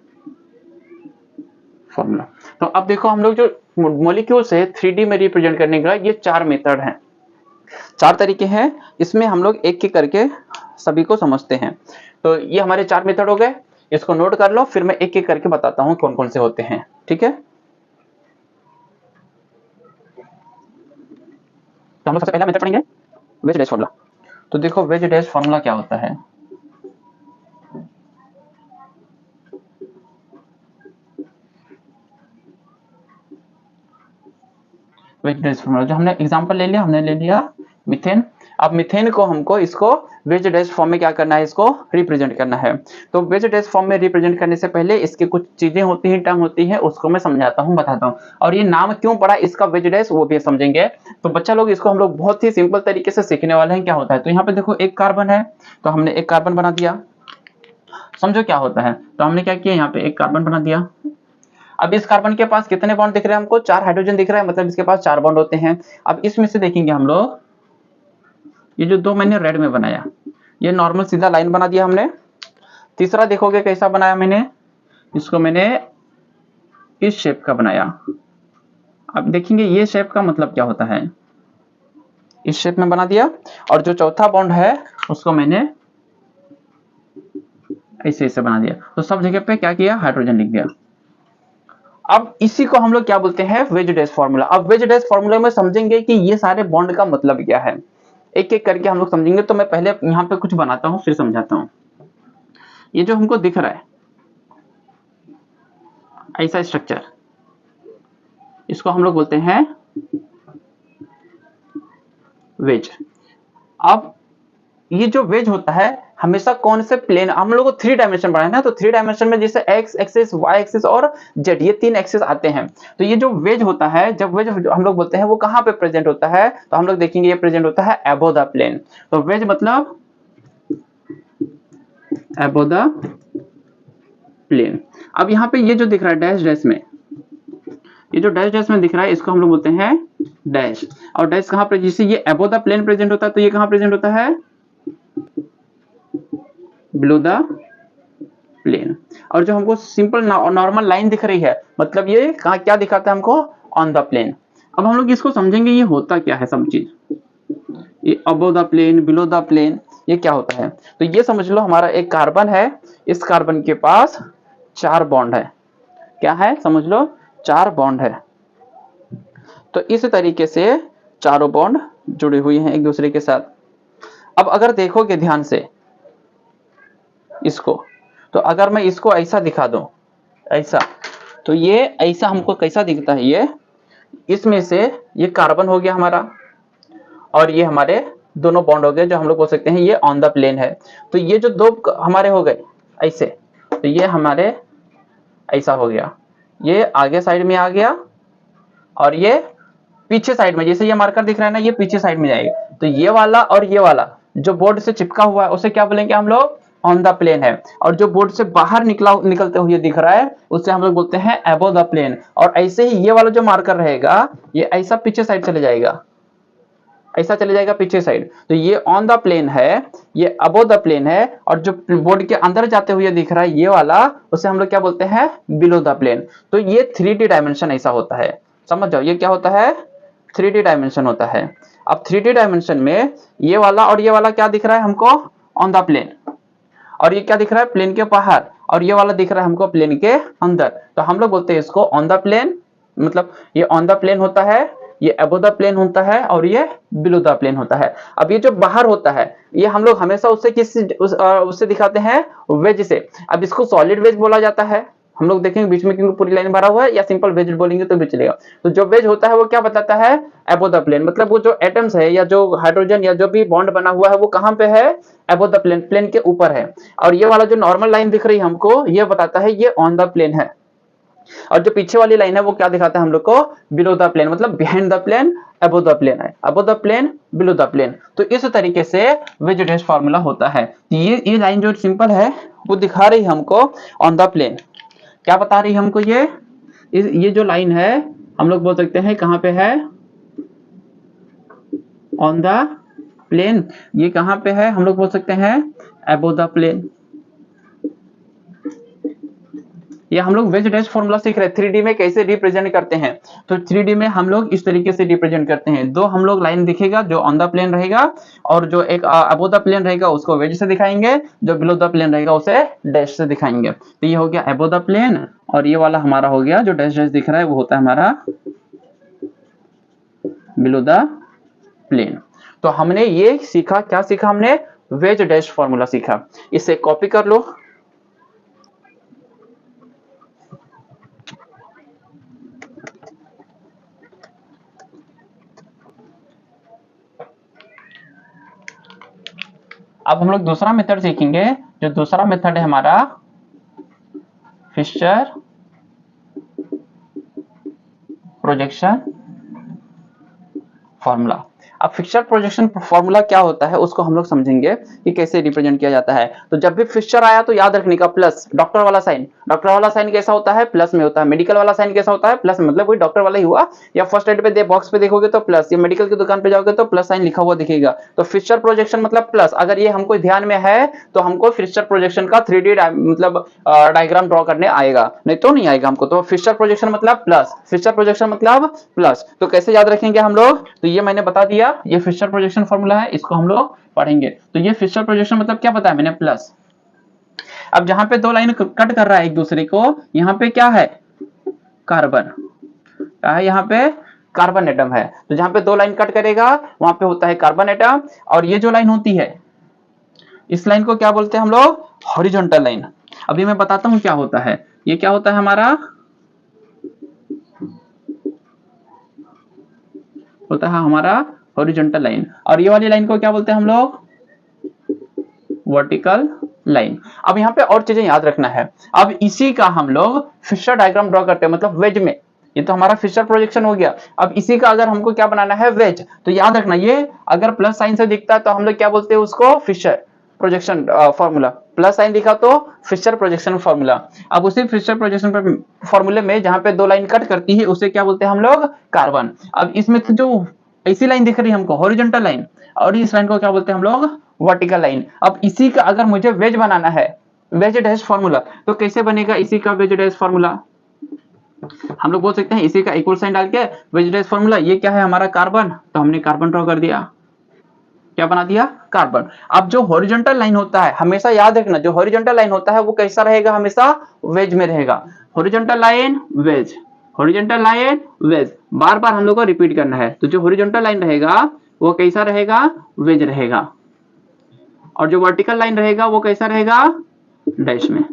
फॉर्मूला। तो अब देखो हम लोग जो मॉलिक्यूल से 3D में रिप्रेजेंट करने का ये 4 मेथड हैं, 4 तरीके हैं, इसमें हम लोग एक एक करके सभी को समझते हैं। तो ये हमारे 4 मेथड हो गए, इसको नोट कर लो, फिर मैं एक एक करके बताता हूं कौन कौन से होते हैं, ठीक है। तो हम लोग सबसे पहला मेथड पढ़ेंगे वेज डैश फॉर्मूला। तो देखो वेज डैश फॉर्मूला क्या होता है। वेज डैश फॉर्मूला जो हमने एग्जांपल ले लिया, हमने ले लिया मीथेन। अब मीथेन को हमको इसको वेज डैश फॉर्म में क्या करना है, इसको रिप्रेजेंट करना है। तो वेज डैश फॉर्म में रिप्रेजेंट करने से पहले इसकी कुछ चीजें होती हैं, टर्म होती है, उसको मैं समझाता हूँ, बताता हूँ। और ये नाम क्यों पड़ा इसका वेज डैश वो भी समझेंगे। तो बच्चा लोग इसको हम लोग बहुत ही सिंपल तरीके से सीखने वाले हैं। क्या होता है, तो यहाँ पे देखो एक कार्बन है, तो हमने एक कार्बन बना दिया, समझो क्या होता है। तो हमने क्या किया, यहाँ पे एक कार्बन बना दिया। अब इस कार्बन के पास कितने बॉन्ड दिख रहे हैं हमको, 4 हाइड्रोजन दिख रहा है, मतलब इसके पास 4 बॉन्ड होते हैं। अब इसमें से देखेंगे हम लोग, ये जो 2 मैंने रेड में बनाया, ये नॉर्मल सीधा लाइन बना दिया हमने। तीसरा देखोगे कैसा बनाया मैंने, इसको मैंने इस शेप का बनाया। अब देखेंगे ये शेप का मतलब क्या होता है, इस शेप में बना दिया। और जो चौथा बॉन्ड है उसको मैंने ऐसे ऐसे बना दिया। तो सब जगह पे क्या किया, हाइड्रोजन लिख दिया। अब इसी को हम लोग क्या बोलते हैं, वेज डैश फार्मूला। अब वेज डैश फार्मूला में समझेंगे कि ये सारे बॉन्ड का मतलब क्या है, एक एक करके हम लोग समझेंगे। तो मैं पहले यहाँ पे कुछ बनाता हूँ फिर समझाता हूँ। ये जो हमको दिख रहा है ऐसा स्ट्रक्चर, इसको हम लोग बोलते हैं वेज। अब ये जो वेज होता है हमेशा कौन से प्लेन, हम लोग को 3 डायमेंशन बनाए ना, तो 3 डायमेंशन में जैसे एक्स एक्सिस, वाई एक्सिस और जेड, ये 3 एक्सिस आते हैं। तो ये जो वेज होता है, जब वेज हम लोग बोलते हैं वो कहाँ पे प्रेजेंट होता है, तो हम लोग देखेंगे ये प्रेजेंट होता है अबव द प्लेन। तो वेज मतलब अबव द प्लेन। अब यहाँ पे ये जो दिख रहा है डैश डैश में, ये जो डैश डैश में दिख रहा है इसको हम लोग बोलते हैं डैश। और डैश कहाँ पे, जैसे ये अबव द प्लेन प्रेजेंट होता है, तो ये कहाँ प्रेजेंट होता है, बिलो द प्लेन। और जो हमको सिंपल नॉर्मल लाइन दिख रही है, मतलब ये कहाँ क्या दिखाता है हमको, ऑन द प्लेन। अब हम लोग इसको समझेंगे ये होता क्या है सब चीज, ये above the plane, below the plane, ये क्या होता है। तो ये समझ लो हमारा एक कार्बन है, इस कार्बन के पास 4 बॉन्ड है, क्या है समझ लो, 4 बॉन्ड है। तो इस तरीके से चारों बॉन्ड जुड़े हुए हैं एक दूसरे के साथ। अब अगर देखोगे ध्यान से इसको, तो अगर मैं इसको ऐसा दिखा दूं, ऐसा, तो ये ऐसा हमको कैसा दिखता है, ये इसमें से ये कार्बन हो गया हमारा, और ये हमारे दोनों बॉन्ड हो गए, जो हम लोग बोल सकते हैं ये ऑन द प्लेन है। तो ये जो 2 हमारे हो गए ऐसे, तो ये हमारे ऐसा हो गया, ये आगे साइड में आ गया, और ये पीछे साइड में, जैसे ये मार्कर दिख रहा है ना, ये पीछे साइड में जाएगा। तो ये वाला और ये वाला जो बोर्ड से चिपका हुआ है उसे क्या बोलेंगे हम लोग, ऑन द प्लेन है। और जो बोर्ड से बाहर निकलते हुए दिख रहा है उसे हम लोग बोलते हैं अबव द प्लेन। और ऐसे ही ये वाला जो मार्कर रहेगा ये ऐसा पीछे साइड चले जाएगा, ऐसा चले जाएगा पीछे साइड। तो ये ऑन द प्लेन है, ये अबव द प्लेन है। और जो बोर्ड के अंदर जाते हुए दिख रहा है ये वाला, उसे हम लोग क्या बोलते हैं, बिलो द प्लेन। तो ये 3D डायमेंशन ऐसा होता है, समझ जाओ ये क्या होता है, 3D डायमेंशन होता है। अब 3D डायमेंशन में ये वाला और ये वाला क्या दिख रहा है हमको, ऑन द प्लेन। और ये क्या दिख रहा है, प्लेन के बाहर। और ये वाला दिख रहा है हमको प्लेन के अंदर। तो हम लोग बोलते हैं इसको ऑन द प्लेन, मतलब ये ऑन द प्लेन होता है, ये अबव द प्लेन होता है, और ये बिलो द प्लेन होता है। अब ये जो बाहर होता है ये हम लोग हमेशा उससे दिखाते हैं वेज से। अब इसको सॉलिड वेज बोला जाता है, हम लोग देखेंगे बीच में क्योंकि पूरी लाइन भरा हुआ है, या सिंपल वेज बोलेंगे तो भी चलेगा। तो जो वेज होता है वो क्या बताता है, अबव द प्लेन, मतलब वो जो एटम्स है या जो हाइड्रोजन या जो भी बॉन्ड बना हुआ है वो कहां पे है, अबव द प्लेन, प्लेन के ऊपर है। और ये वाला जो नॉर्मल लाइन दिख रही है हमको, ये बताता है ये ऑन द प्लेन है। और जो पीछे वाली लाइन है वो क्या दिखाता है हम लोग को, बिलो द प्लेन, मतलब behind the plane, above the plane है, above the plane, below the plane. तो इस तरीके से वेज डैश फार्मूला होता है। ये लाइन जो सिंपल है वो दिखा रही है हमको ऑन द प्लेन, क्या बता रही है हमको, ये जो लाइन है हम लोग बोल सकते हैं कहां पे है, ऑन द प्लेन। ये कहां पे है, हम लोग बोल सकते हैं अबव द प्लेन। ये हम लोग वेज डैश फॉर्मूला सीख रहे हैं 3D में कैसे रिप्रेजेंट करते हैं। तो 3D में हम लोग इस तरीके से रिप्रेजेंट करते हैं, दो हम लोग लाइन दिखेगा जो ऑन द प्लेन रहेगा और जो एक अबव द प्लेन रहेगा उसको वेज से दिखाएंगे, जो बिलो द प्लेन रहेगा उसे डैश से दिखाएंगे। तो ये हो गया अबव द प्लेन और ये वाला हमारा हो गया जो डैश डैश दिख रहा है वो होता है हमारा बिलो द प्लेन। तो हमने ये सीखा, क्या सीखा हमने, वेज डैश फॉर्मूला सीखा। इसे कॉपी कर लो। अब हम लोग दूसरा मेथड सीखेंगे, जो दूसरा मेथड है हमारा फिशर प्रोजेक्शन फॉर्मूला। अब फिशर प्रोजेक्शन फॉर्मूला क्या होता है उसको हम लोग समझेंगे कि कैसे रिप्रेजेंट किया जाता है। तो जब भी फिशर आया तो याद रखने का प्लस, डॉक्टर वाला साइन, डॉक्टर वाला साइन कैसा होता है, प्लस में होता है। मेडिकल वाला साइन कैसा होता है, प्लस में, मतलब वही डॉक्टर वाला ही हुआ। या फर्स्ट एड पे बॉक्स पे देखोगे तो प्लस, या मेडिकल की दुकान पे जाओगे तो प्लस साइन लिखा हुआ दिखेगा। तो फिशर प्रोजेक्शन मतलब प्लस। अगर ये हमको ध्यान में है तो हमको फिशर प्रोजेक्शन का 3D मतलब डायग्राम ड्रॉ करने आएगा, नहीं तो नहीं आएगा हमको। तो फिशर प्रोजेक्शन मतलब प्लस, फिशर प्रोजेक्शन मतलब प्लस। तो कैसे याद रखेंगे हम लोग, तो ये मैंने बता दिया, ये फिशर प्रोजेक्शन फॉर्मूला है, इसको हम लोग पढ़ेंगे। तो ये फिशर प्रोजेक्शन मतलब क्या बताया मैंने, प्लस। अब जहां पे दो लाइन कट कर रहा है एक दूसरे को, यहाँ पे क्या है, कार्बन, क्या है यहाँ पे, कार्बन एटम है। तो जहां पे दो लाइन कट करेगा वहां पे होता है कार्बन एटम। और ये जो लाइन होती है इस लाइन को क्या बोलते हैं हम लोग, हॉरिजॉन्टल लाइन। अभी मैं बताता हूं क्या होता है। ये क्या होता है हमारा, होता है हमारा हॉरिजॉन्टल लाइन। और ये वाली लाइन को क्या बोलते हैं हम लोग, वर्टिकल लाइन। अब यहाँ पे और चीजें याद रखना है। अब इसी का हम लोग फिशर डायग्राम ड्रॉ करते हैं, मतलब वेज में। ये तो हमारा फिशर प्रोजेक्शन हो गया। अब इसी का अगर हमको क्या बनाना है, वेज, तो याद रखना ये अगर प्लस साइन से दिखता है तो हम लोग क्या बोलते हैं उसको, Fischer projection formula. Plus sign दिखा तो फिशर प्रोजेक्शन फॉर्मूला। अब उसी फिशर प्रोजेक्शन फॉर्मूले में जहां पे दो लाइन कट करती है उसे क्या बोलते हैं हम लोग, कार्बन। अब इसमें तो जो ऐसी लाइन दिख रही है हमको, हॉरिजॉन्टल लाइन, और इस लाइन को क्या बोलते हैं हम लोग, वर्टिकल लाइन। अब इसी का अगर मुझे वेज बनाना है, वेज डैश फॉर्मूला, तो कैसे बनेगा इसी का वेज डैश फॉर्मूला, हम लोग बोल सकते हैं इसी का इक्वल साइन डाल के वेज डैश फॉर्मूला। ये क्या है हमारा, कार्बन, तो हमने कार्बन ड्रॉ कर दिया, क्या बना दिया, कार्बन। अब जो हॉरिजॉन्टल लाइन होता है, हमेशा याद रखना, जो हॉरिजॉन्टल लाइन होता है वो कैसा रहेगा, हमेशा वेज में रहेगा। Horizontal line wedge, horizontal line wedge, बार बार हम लोग को रिपीट करना है। तो जो हॉरिजॉन्टल लाइन रहेगा वो कैसा रहेगा, वेज रहेगा। और जो वर्टिकल लाइन रहेगा वो कैसा रहेगा, डैश में।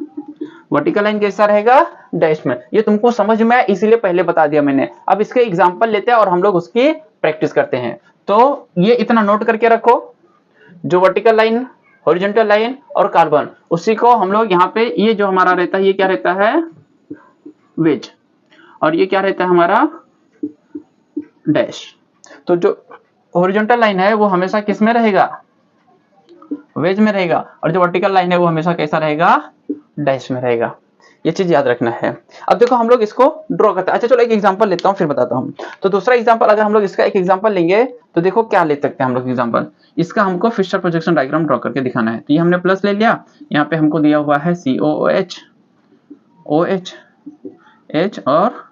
वर्टिकल लाइन कैसा रहेगा, डैश में। ये तुमको समझ में आया इसीलिए पहले बता दिया मैंने। अब इसके एग्जांपल लेते हैं और हम लोग उसकी प्रैक्टिस करते हैं। तो ये इतना नोट करके रखो, जो वर्टिकल लाइन, हॉरिजॉन्टल लाइन और कार्बन, उसी को हम लोग यहाँ पे, ये जो हमारा रहता है ये क्या रहता है, वेज, और ये क्या रहता है हमारा, डैश। तो जो हॉरिजॉन्टल लाइन है वो हमेशा किस में रहेगा, वेज में रहेगा। और जो वर्टिकल लाइन है वो हमेशा कैसा रहेगा, डैश में रहेगा। ये चीज याद रखना है। अब देखो हम लोग इसको ड्रॉ करते हैं। अच्छा चलो एक एग्जांपल लेता हूं फिर बताता हूं। तो दूसरा एग्जांपल, अगर हम लोग इसका एक एग्जांपल लेंगे तो देखो क्या ले सकते हैं हम लोग एग्जांपल। इसका हमको फिशर प्रोजेक्शन डायग्राम ड्रॉ करके दिखाना है। तो ये हमने प्लस ले लिया, यहाँ पे हमको दिया हुआ है COOH, OH, H और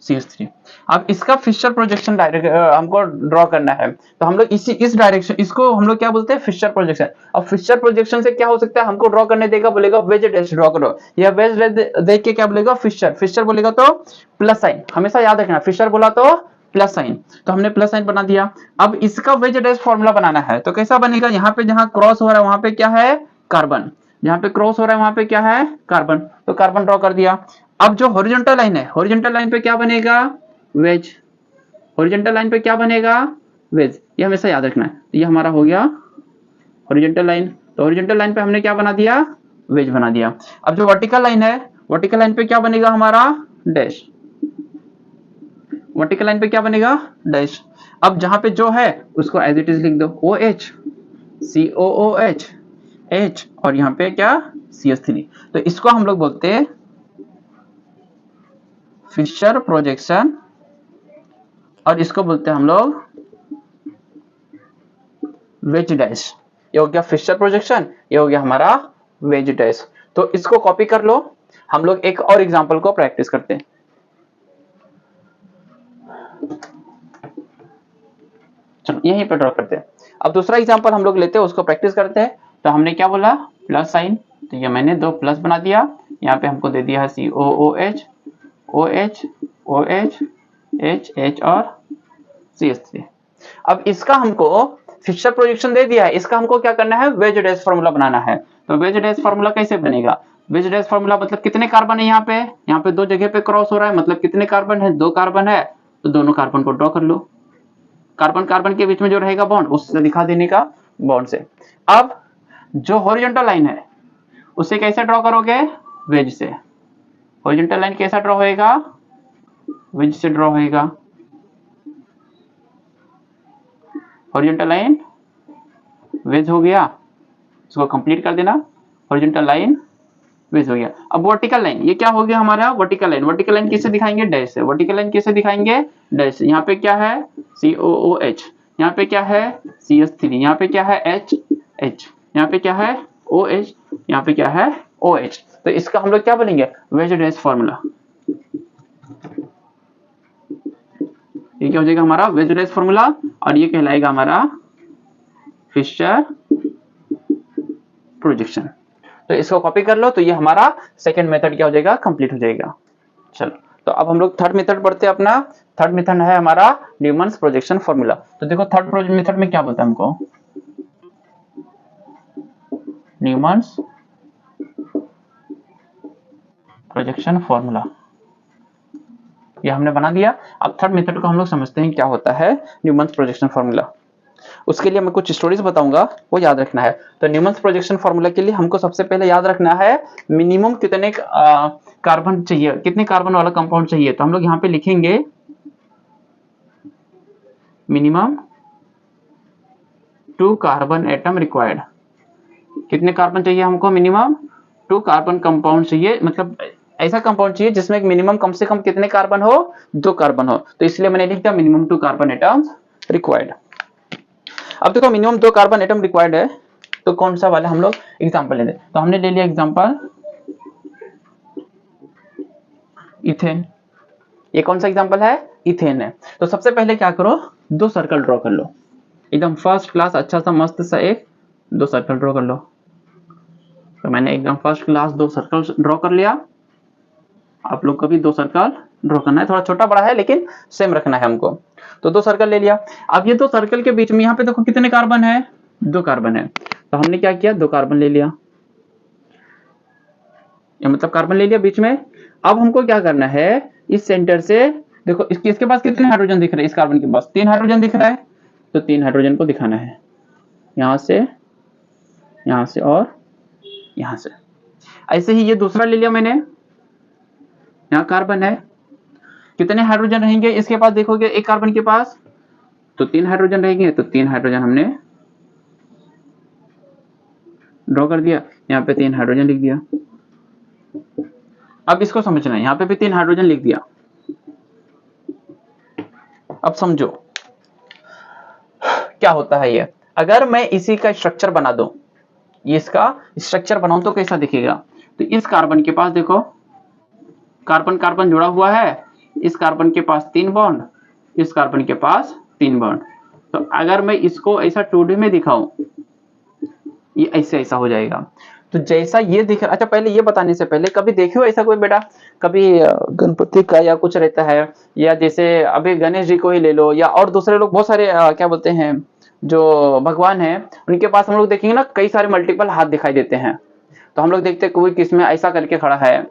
CH3। अब इसका फिशर प्रोजेक्शन हमको ड्रॉ करना है। तो हम लोग इस डायरेक्शन, इसको हम लोग क्या बोलते हैं, फिशर प्रोजेक्शन। अब फिशर प्रोजेक्शन से क्या हो सकता है, हमको ड्रॉ करने देगा, बोलेगा वेज डैश ड्रॉ करो, या वेज देख के क्या बोलेगा, फिशर। फिशर बोलेगा तो प्लस साइन, हमेशा याद रखना, फिशर बोला तो प्लस साइन। तो हमने प्लस साइन बना दिया। अब इसका वेज डैश फॉर्मूला बनाना है तो कैसा बनेगा, यहाँ पे जहां क्रॉस हो रहा है वहां पे क्या है, कार्बन, जहां पे क्रॉस हो रहा है वहां पे क्या है, कार्बन। तो कार्बन ड्रॉ कर दिया। अब जो हॉरिजॉन्टल लाइन है, हॉरिजॉन्टल लाइन पे क्या बनेगा, वेज। हॉरिजॉन्टल लाइन पे क्या बनेगा, वेज। ये हमेशा याद रखना है। तो ये हमारा हो गया हॉरिजॉन्टल लाइन। तो हॉरिजॉन्टल लाइन पे हमने क्या बना दिया, वेज बना दिया। अब जो वर्टिकल लाइन है, वर्टिकल लाइन पे क्या बनेगा हमारा, डैश। वर्टिकल लाइन पे क्या बनेगा, डैश। अब जहां पे जो है उसको एज इट इज लिख दो, OH, COOH, H, और यहाँ पे क्या, CH3। तो इसको हम लोग बोलते हैं फिशर प्रोजेक्शन, और इसको बोलते हैं हम लोग वेज डैश। ये हो गया फिशर प्रोजेक्शन, ये हो गया हमारा वेज डैश। तो इसको कॉपी कर लो। हम लोग एक और एग्जांपल को प्रैक्टिस करते हैं। चलो यहीं पे ड्रॉ करते हैं। अब दूसरा एग्जांपल हम लोग लेते हैं, उसको प्रैक्टिस करते हैं। तो हमने क्या बोला, प्लस साइन, तो ये मैंने दो प्लस बना दिया। यहाँ पे हमको दे दिया है COOH, OH, OH, H और CH3। अब इसका हमको फिक्सर प्रोजेक्शन दे दिया है, इसका हमको क्या करना है, वेज डैश फार्मूला बनाना है। तो वेज डैश फार्मूला कैसे बनेगा, वेज डैश फार्मूला मतलब कितने कार्बन है यहाँ पे दो जगह पे क्रॉस हो रहा है, मतलब कितने कार्बन है, दो कार्बन है। तो दोनों कार्बन को ड्रॉ कर लो, कार्बन कार्बन के बीच में जो रहेगा बॉन्ड उससे दिखा देने का, बॉन्ड से। अब जो हॉरिजॉन्टल लाइन है उसे कैसे ड्रॉ करोगे, वेज से। हॉरिजॉन्टल लाइन कैसा ड्रॉ होएगा, वेज से ड्रॉ होएगा। हॉरिजॉन्टल लाइन वेज हो गया, इसको कंप्लीट कर देना। हॉरिजॉन्टल लाइन वेज हो गया। अब वर्टिकल लाइन, ये क्या हो गया हमारा, वर्टिकल लाइन। वर्टिकल लाइन किसे दिखाएंगे, डैश से। वर्टिकल लाइन किसे दिखाएंगे, डैश से। यहाँ पे क्या है, COOH, यहाँ पे क्या है, CH3, यहाँ पे क्या है, HH, यहाँ पे क्या है, OH, यहाँ पे क्या है, OH। तो इसका हम लोग क्या बोलेंगे, वेज डैश फार्मूला। ये क्या हो जाएगा हमारा, वेज डैश फार्मूला, और ये कहलाएगा हमारा फिशर प्रोजेक्शन। तो इसको कॉपी कर लो, तो ये हमारा सेकंड मेथड क्या हो जाएगा, कंप्लीट हो जाएगा। चलो, तो अब हम लोग थर्ड मेथड पढ़ते हैं अपना। थर्ड मेथड है हमारा न्यूमन्स प्रोजेक्शन फार्मूला। तो देखो थर्ड मेथड में क्या बोलता है हमको, न्यूमन्स प्रोजेक्शन फार्मूला, ये हमने बना दिया। अब थर्ड मेथड को हम लोग समझते हैं क्या होता है न्यूमन्स प्रोजेक्शन फार्मूला। उसके लिए मैं कुछ स्टोरीज बताऊंगा, वो याद रखना है। तो न्यूमन्स प्रोजेक्शन फार्मूला के लिए हमको सबसे पहले याद रखना है मिनिमम कितने कार्बन चाहिए, कितने कार्बन वाला कंपाउंड चाहिए। तो हम लोग यहाँ पे लिखेंगे मिनिमम 2 कार्बन एटम रिक्वायर्ड। कितने कार्बन चाहिए हमको, मिनिमम 2 कार्बन कंपाउंड चाहिए, मतलब ऐसा कंपाउंड चाहिए जिसमें एक मिनिमम कम से कम कितने कार्बन हो, 2 कार्बन हो। तो इसलिए मैंने लिख दिया मिनिमम 2 कार्बन एटम्स रिक्वायर्ड। अब देखो मिनिमम 2 कार्बन एटम रिक्वायर्ड है, तो कौन सा वाला हम लोग एग्जांपल लेते हैं। तो हमने ले लिया एग्जांपल इथेन। ये कौन सा एग्जांपल है, इथेन है। तो सबसे पहले क्या करो, 2 सर्कल ड्रॉ कर लो, एकदम फर्स्ट क्लास अच्छा सा मस्त सा एक 2 सर्कल ड्रॉ कर लो। तो मैंने एकदम फर्स्ट क्लास 2 सर्कल ड्रॉ कर लिया। आप लोग को भी 2 सर्कल ड्रॉ करना है, थोड़ा छोटा बड़ा है लेकिन सेम रखना है हमको। तो 2 सर्कल ले लिया। अब ये 2 सर्कल के बीच में यहाँ पे देखो कितने कार्बन है, 2 कार्बन है। तो हमने क्या किया, 2 कार्बन ले लिया, या मतलब कार्बन ले लिया बीच में। अब हमको क्या करना है, इस सेंटर से देखो इसके पास कितने हाइड्रोजन दिख रहे हैं, इस कार्बन के पास 3 हाइड्रोजन दिख रहा है। तो 3 हाइड्रोजन को दिखाना है, यहाँ से और यहाँ से। ऐसे ही ये दूसरा ले लिया मैंने, यहाँ कार्बन है, कितने हाइड्रोजन रहेंगे इसके पास, देखोगे एक कार्बन के पास तो 3 हाइड्रोजन रहेंगे। तो 3 हाइड्रोजन हमने ड्रॉ कर दिया, यहाँ पे 3 हाइड्रोजन लिख दिया। अब इसको समझना है, यहाँ पे भी 3 हाइड्रोजन लिख दिया। अब समझो क्या होता है ये, अगर मैं इसी का स्ट्रक्चर बना दूं, ये इसका स्ट्रक्चर बनाऊं तो कैसा दिखेगा। तो इस कार्बन के पास देखो कार्बन कार्बन जुड़ा हुआ है, इस कार्बन के पास 3 बॉन्ड, इस कार्बन के पास 3 बॉन्ड। तो अगर मैं इसको ऐसा 2D में दिखाऊं, ये ऐसा हो जाएगा। तो जैसा ये दिख रहा, अच्छा पहले ये बताने से पहले कभी देखियो ऐसा कोई बेटा, कभी गणपति का या कुछ रहता है, या जैसे अभी गणेश जी को ही ले लो, या और दूसरे लोग बहुत सारे क्या बोलते हैं जो भगवान है, उनके पास हम लोग देखेंगे ना कई सारे मल्टीपल हाथ दिखाई देते हैं। तो हम लोग देखते हैं कोई किसमें ऐसा करके खड़ा है,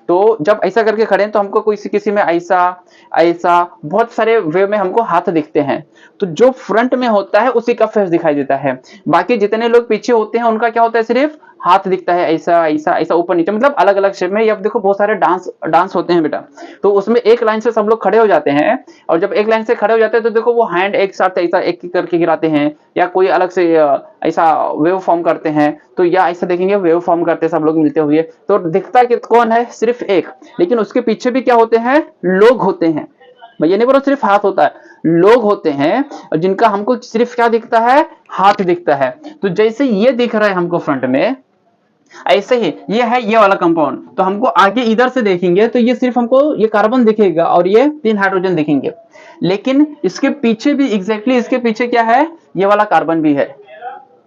तो जब ऐसा करके खड़े हैं तो हमको कोई किसी में ऐसा बहुत सारे वे में हमको हाथ दिखते हैं। तो जो फ्रंट में होता है उसी का फेस दिखाई देता है, बाकी जितने लोग पीछे होते हैं उनका क्या होता है, सिर्फ हाथ दिखता है, ऐसा ऊपर नीचे, मतलब अलग अलग शेप में। अब देखो बहुत सारे डांस होते हैं बेटा, तो उसमें एक लाइन से सब लोग खड़े हो जाते हैं, और जब एक लाइन से खड़े हो जाते हैं तो देखो वो हैंड एक साथ ऐसा एक करके गिराते हैं, या कोई अलग से ऐसा वेव फॉर्म करते हैं। तो या ऐसा देखेंगे वेव फॉर्म करते सब लोग मिलते हुए, तो दिखता है कि कौन है, सिर्फ एक, लेकिन उसके पीछे भी क्या होते हैं, लोग होते हैं। मैं ये नहीं बोल रहा सिर्फ हाथ होता है, लोग होते हैं जिनका हमको सिर्फ क्या दिखता है, हाथ दिखता है। तो जैसे ये दिख रहा है हमको फ्रंट में, ऐसे ही ये है ये वाला कंपाउंड, तो हमको आगे इधर से देखेंगे तो ये सिर्फ हमको ये कार्बन दिखेगा और ये 3 हाइड्रोजन दिखेंगे, लेकिन इसके पीछे भी एग्जैक्टली इसके पीछे क्या है, ये वाला कार्बन भी है।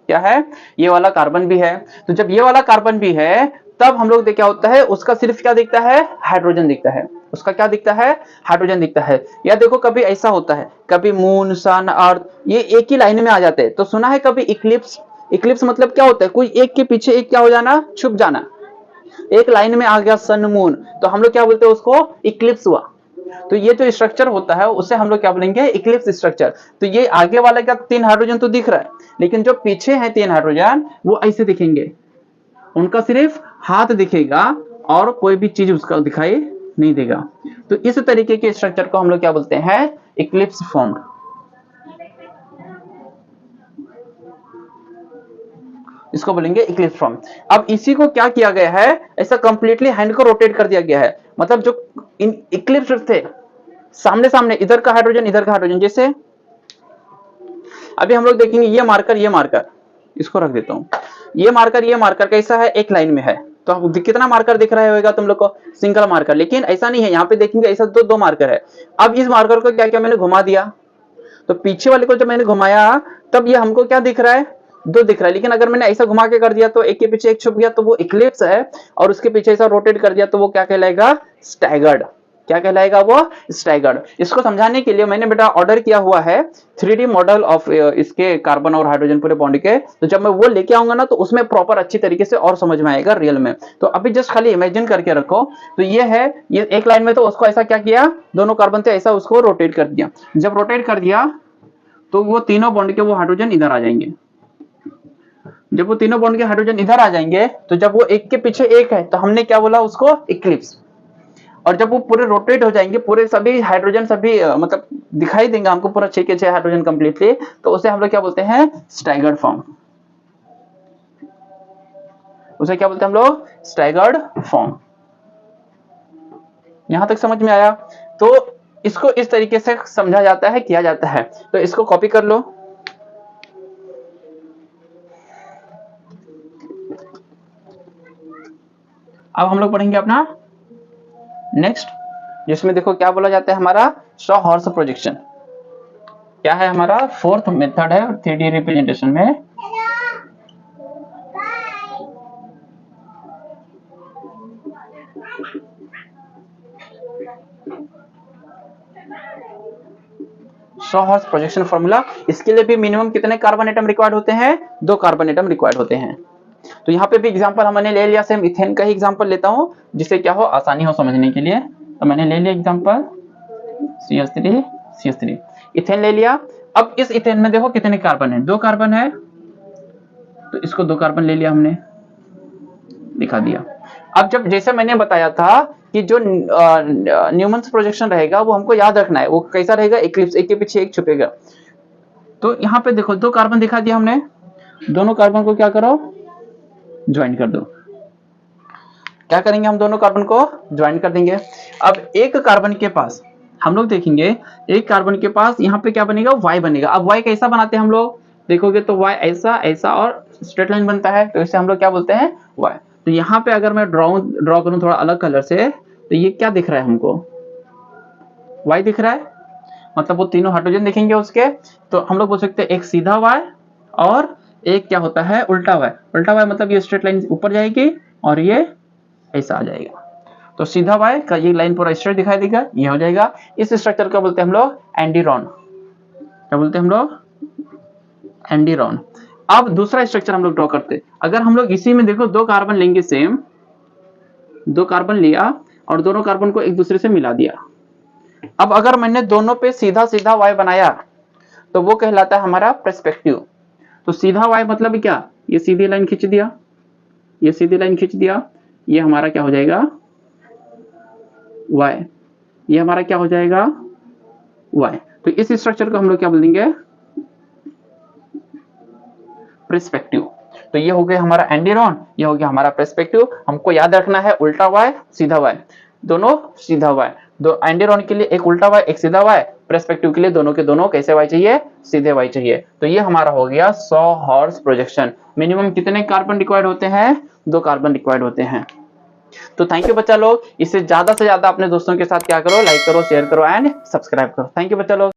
क्या है, ये वाला कार्बन भी है। तो जब ये वाला कार्बन भी है तब हम लोग क्या होता है, उसका सिर्फ क्या दिखता है, हाइड्रोजन दिखता है। उसका क्या दिखता है, हाइड्रोजन दिखता है। या देखो कभी ऐसा होता है, कभी मून, सन, अर्थ ये एक ही लाइन में आ जाते हैं। तो सुना है कभी इक्लिप्स, इक्लिप्स मतलब क्या होता है, कोई एक के पीछे एक क्या हो जाना, छुप जाना। एक लाइन में आ गया सन मून, तो हम लोग क्या बोलते हैं उसको, इक्लिप्स हुआ। तो ये जो स्ट्रक्चर होता है उसे हम लोग क्या बोलेंगे, इक्लिप्स स्ट्रक्चर। तो ये आगे वाला क्या 3 हाइड्रोजन तो दिख रहा है, लेकिन जो पीछे है 3 हाइड्रोजन वो ऐसे दिखेंगे, उनका सिर्फ हाथ दिखेगा और कोई भी चीज उसका दिखाई नहीं देगा। तो इस तरीके के स्ट्रक्चर को हम लोग क्या बोलते हैं, इक्लिप्स फॉर्म्ड। इसको बोलेंगे इक्लिप्स फॉर्म। अब इसी को क्या किया गया है, ऐसा कंप्लीटली हैंड को रोटेट कर दिया गया है। मतलब जो इन इक्लिप्स थे सामने सामने, इधर का हाइड्रोजन इधर का हाइड्रोजन, जैसे अभी हम लोग देखेंगे ये मार्कर इसको रख देता हूं, ये मार्कर कैसा है, एक लाइन में है। तो कितना मार्कर दिख रहा होगा तुम लोग को, सिंगल मार्कर। लेकिन ऐसा नहीं है, यहाँ पे देखेंगे ऐसा दो मार्कर है। अब इस मार्कर को क्या किया मैंने, घुमा दिया। तो पीछे वाले को जब मैंने घुमाया तब ये हमको क्या दिख रहा है, 2 दिख रहा है। लेकिन अगर मैंने ऐसा घुमा के कर दिया तो एक के पीछे एक छुप गया, तो वो इक्लिप्स है। और उसके पीछे ऐसा रोटेट कर दिया तो वो क्या कहलाएगा, स्टैगर्ड। क्या कहलाएगा, वो स्टैगर्ड। इसको समझाने के लिए मैंने बेटा ऑर्डर किया हुआ है 3D मॉडल ऑफ इसके कार्बन और हाइड्रोजन पूरे बॉन्ड के। तो जब मैं वो लेके आऊंगा ना तो उसमें प्रॉपर अच्छी तरीके से और समझ में आएगा रियल में। तो अभी जस्ट खाली इमेजिन करके रखो। तो ये है, ये एक लाइन में तो उसको ऐसा क्या किया, दोनों कार्बन थे ऐसा उसको रोटेट कर दिया। जब रोटेट कर दिया तो वो तीनों बॉन्ड के वो हाइड्रोजन इधर आ जाएंगे। जब वो तीनों बॉन्ड के हाइड्रोजन इधर आ जाएंगे तो जब वो एक के पीछे एक है तो हमने क्या बोला उसको, इक्लिप्स। और जब वो पूरे रोटेट हो जाएंगे, पूरे सभी हाइड्रोजन सभी मतलब दिखाई देंगे हमको पूरा 6 के 6 हाइड्रोजन कंप्लीटली, तो उसे हम लोग क्या बोलते हैं, स्टैगर्ड फॉर्म। उसे क्या बोलते हैं हम लोग, स्टैगर्ड फॉर्म। यहां तक समझ में आया। तो इसको इस तरीके से समझा जाता है, किया जाता है। तो इसको कॉपी कर लो। अब हम लोग पढ़ेंगे अपना नेक्स्ट, जिसमें देखो क्या बोला जाता है हमारा, शॉ हॉर्स प्रोजेक्शन। क्या है हमारा, 4th मेथड है 3D रिप्रेजेंटेशन में। शॉ हॉर्स प्रोजेक्शन फॉर्मूला, इसके लिए भी मिनिमम कितने कार्बन एटम रिक्वायर्ड होते हैं, 2 कार्बन एटम रिक्वायर्ड होते हैं। तो यहाँ पे भी एग्जांपल हमने ले लिया, सेम इथेन का ही एग्जांपल लेता हूं जिससे क्या हो, आसानी हो समझने के लिए। तो मैंने ले लिया एग्जांपल CH3 इथेन ले लिया। अब इस इथेन में देखो कितने कार्बन है, 2 कार्बन है। तो इसको 2 कार्बन ले लिया हमने, दिखा दिया। अब जब जैसे मैंने बताया था कि जो न्यूमन्स प्रोजेक्शन रहेगा वो हमको याद रखना है, वो कैसा रहेगा, इक्लिप्स, एक के पीछे एक छुपेगा। तो यहाँ पे देखो 2 कार्बन दिखा दिया हमने, दोनों कार्बन को क्या करो, ज्वाइन कर दो। क्या करेंगे हम, दोनों कार्बन को ज्वाइन कर देंगे। अब एक कार्बन के पास हम लोग देखेंगे, एक कार्बन के पास यहाँ पे क्या बनेगा, Y बनेगा। अब Y कैसा बनाते हैं हम लोग, देखोगे तो Y ऐसा ऐसा और स्ट्रेट लाइन बनता है, तो इसे हम लोग क्या बोलते हैं, Y। तो यहाँ पे अगर मैं ड्रॉ करूं थोड़ा अलग कलर से, तो ये क्या दिख रहा है हमको, Y दिख रहा है। मतलब वो तीनों हाइड्रोजन दिखेंगे उसके। तो हम लोग बोल सकते हैं एक सीधा Y और एक क्या होता है, उल्टा Y। उल्टा Y मतलब ये स्ट्रेट लाइन ऊपर जाएगी और ये ऐसा आ जाएगा। तो सीधा Y का ये लाइन पूरा स्ट्रेट दिखाई देगा, ये हो जाएगा। इस स्ट्रक्चर को बोलते हैं हम लोग एंडीरॉन। क्या बोलते हैं हम लोग, एंडीरॉन। अब दूसरा स्ट्रक्चर हम लोग ड्रॉ करते हैं। अगर हम लोग इसी में देखो 2 कार्बन लेंगे, सेम 2 कार्बन लिया और दोनों कार्बन को एक दूसरे से मिला दिया। अब अगर मैंने दोनों पे सीधा सीधा Y बनाया तो वो कहलाता है हमारा पर्सपेक्टिव। तो सीधा Y मतलब क्या, ये सीधी लाइन खींच दिया, ये सीधी लाइन खींच दिया, ये हमारा क्या हो जाएगा, Y। ये हमारा क्या हो जाएगा, Y। तो इस स्ट्रक्चर को हम लोग क्या बोल देंगे, पर्सपेक्टिव। तो ये हो गया हमारा एंडीरॉन, ये हो गया हमारा पर्सपेक्टिव। हमको याद रखना है उल्टा Y सीधा Y, दोनों सीधा Y। दो एंडीरॉन के लिए एक उल्टा Y एक सीधा Y, पर्सपेक्टिव के लिए दोनों के दोनों कैसे y चाहिए, सीधे y चाहिए। तो ये हमारा हो गया 100 हॉर्स प्रोजेक्शन। मिनिमम कितने कार्बन रिक्वायर्ड होते हैं, 2 कार्बन रिक्वायर्ड होते हैं। तो थैंक यू बच्चा लोग, इससे ज्यादा से ज्यादा अपने दोस्तों के साथ क्या करो, लाइक करो, शेयर करो एंड सब्सक्राइब करो। थैंक यू बच्चा लोग।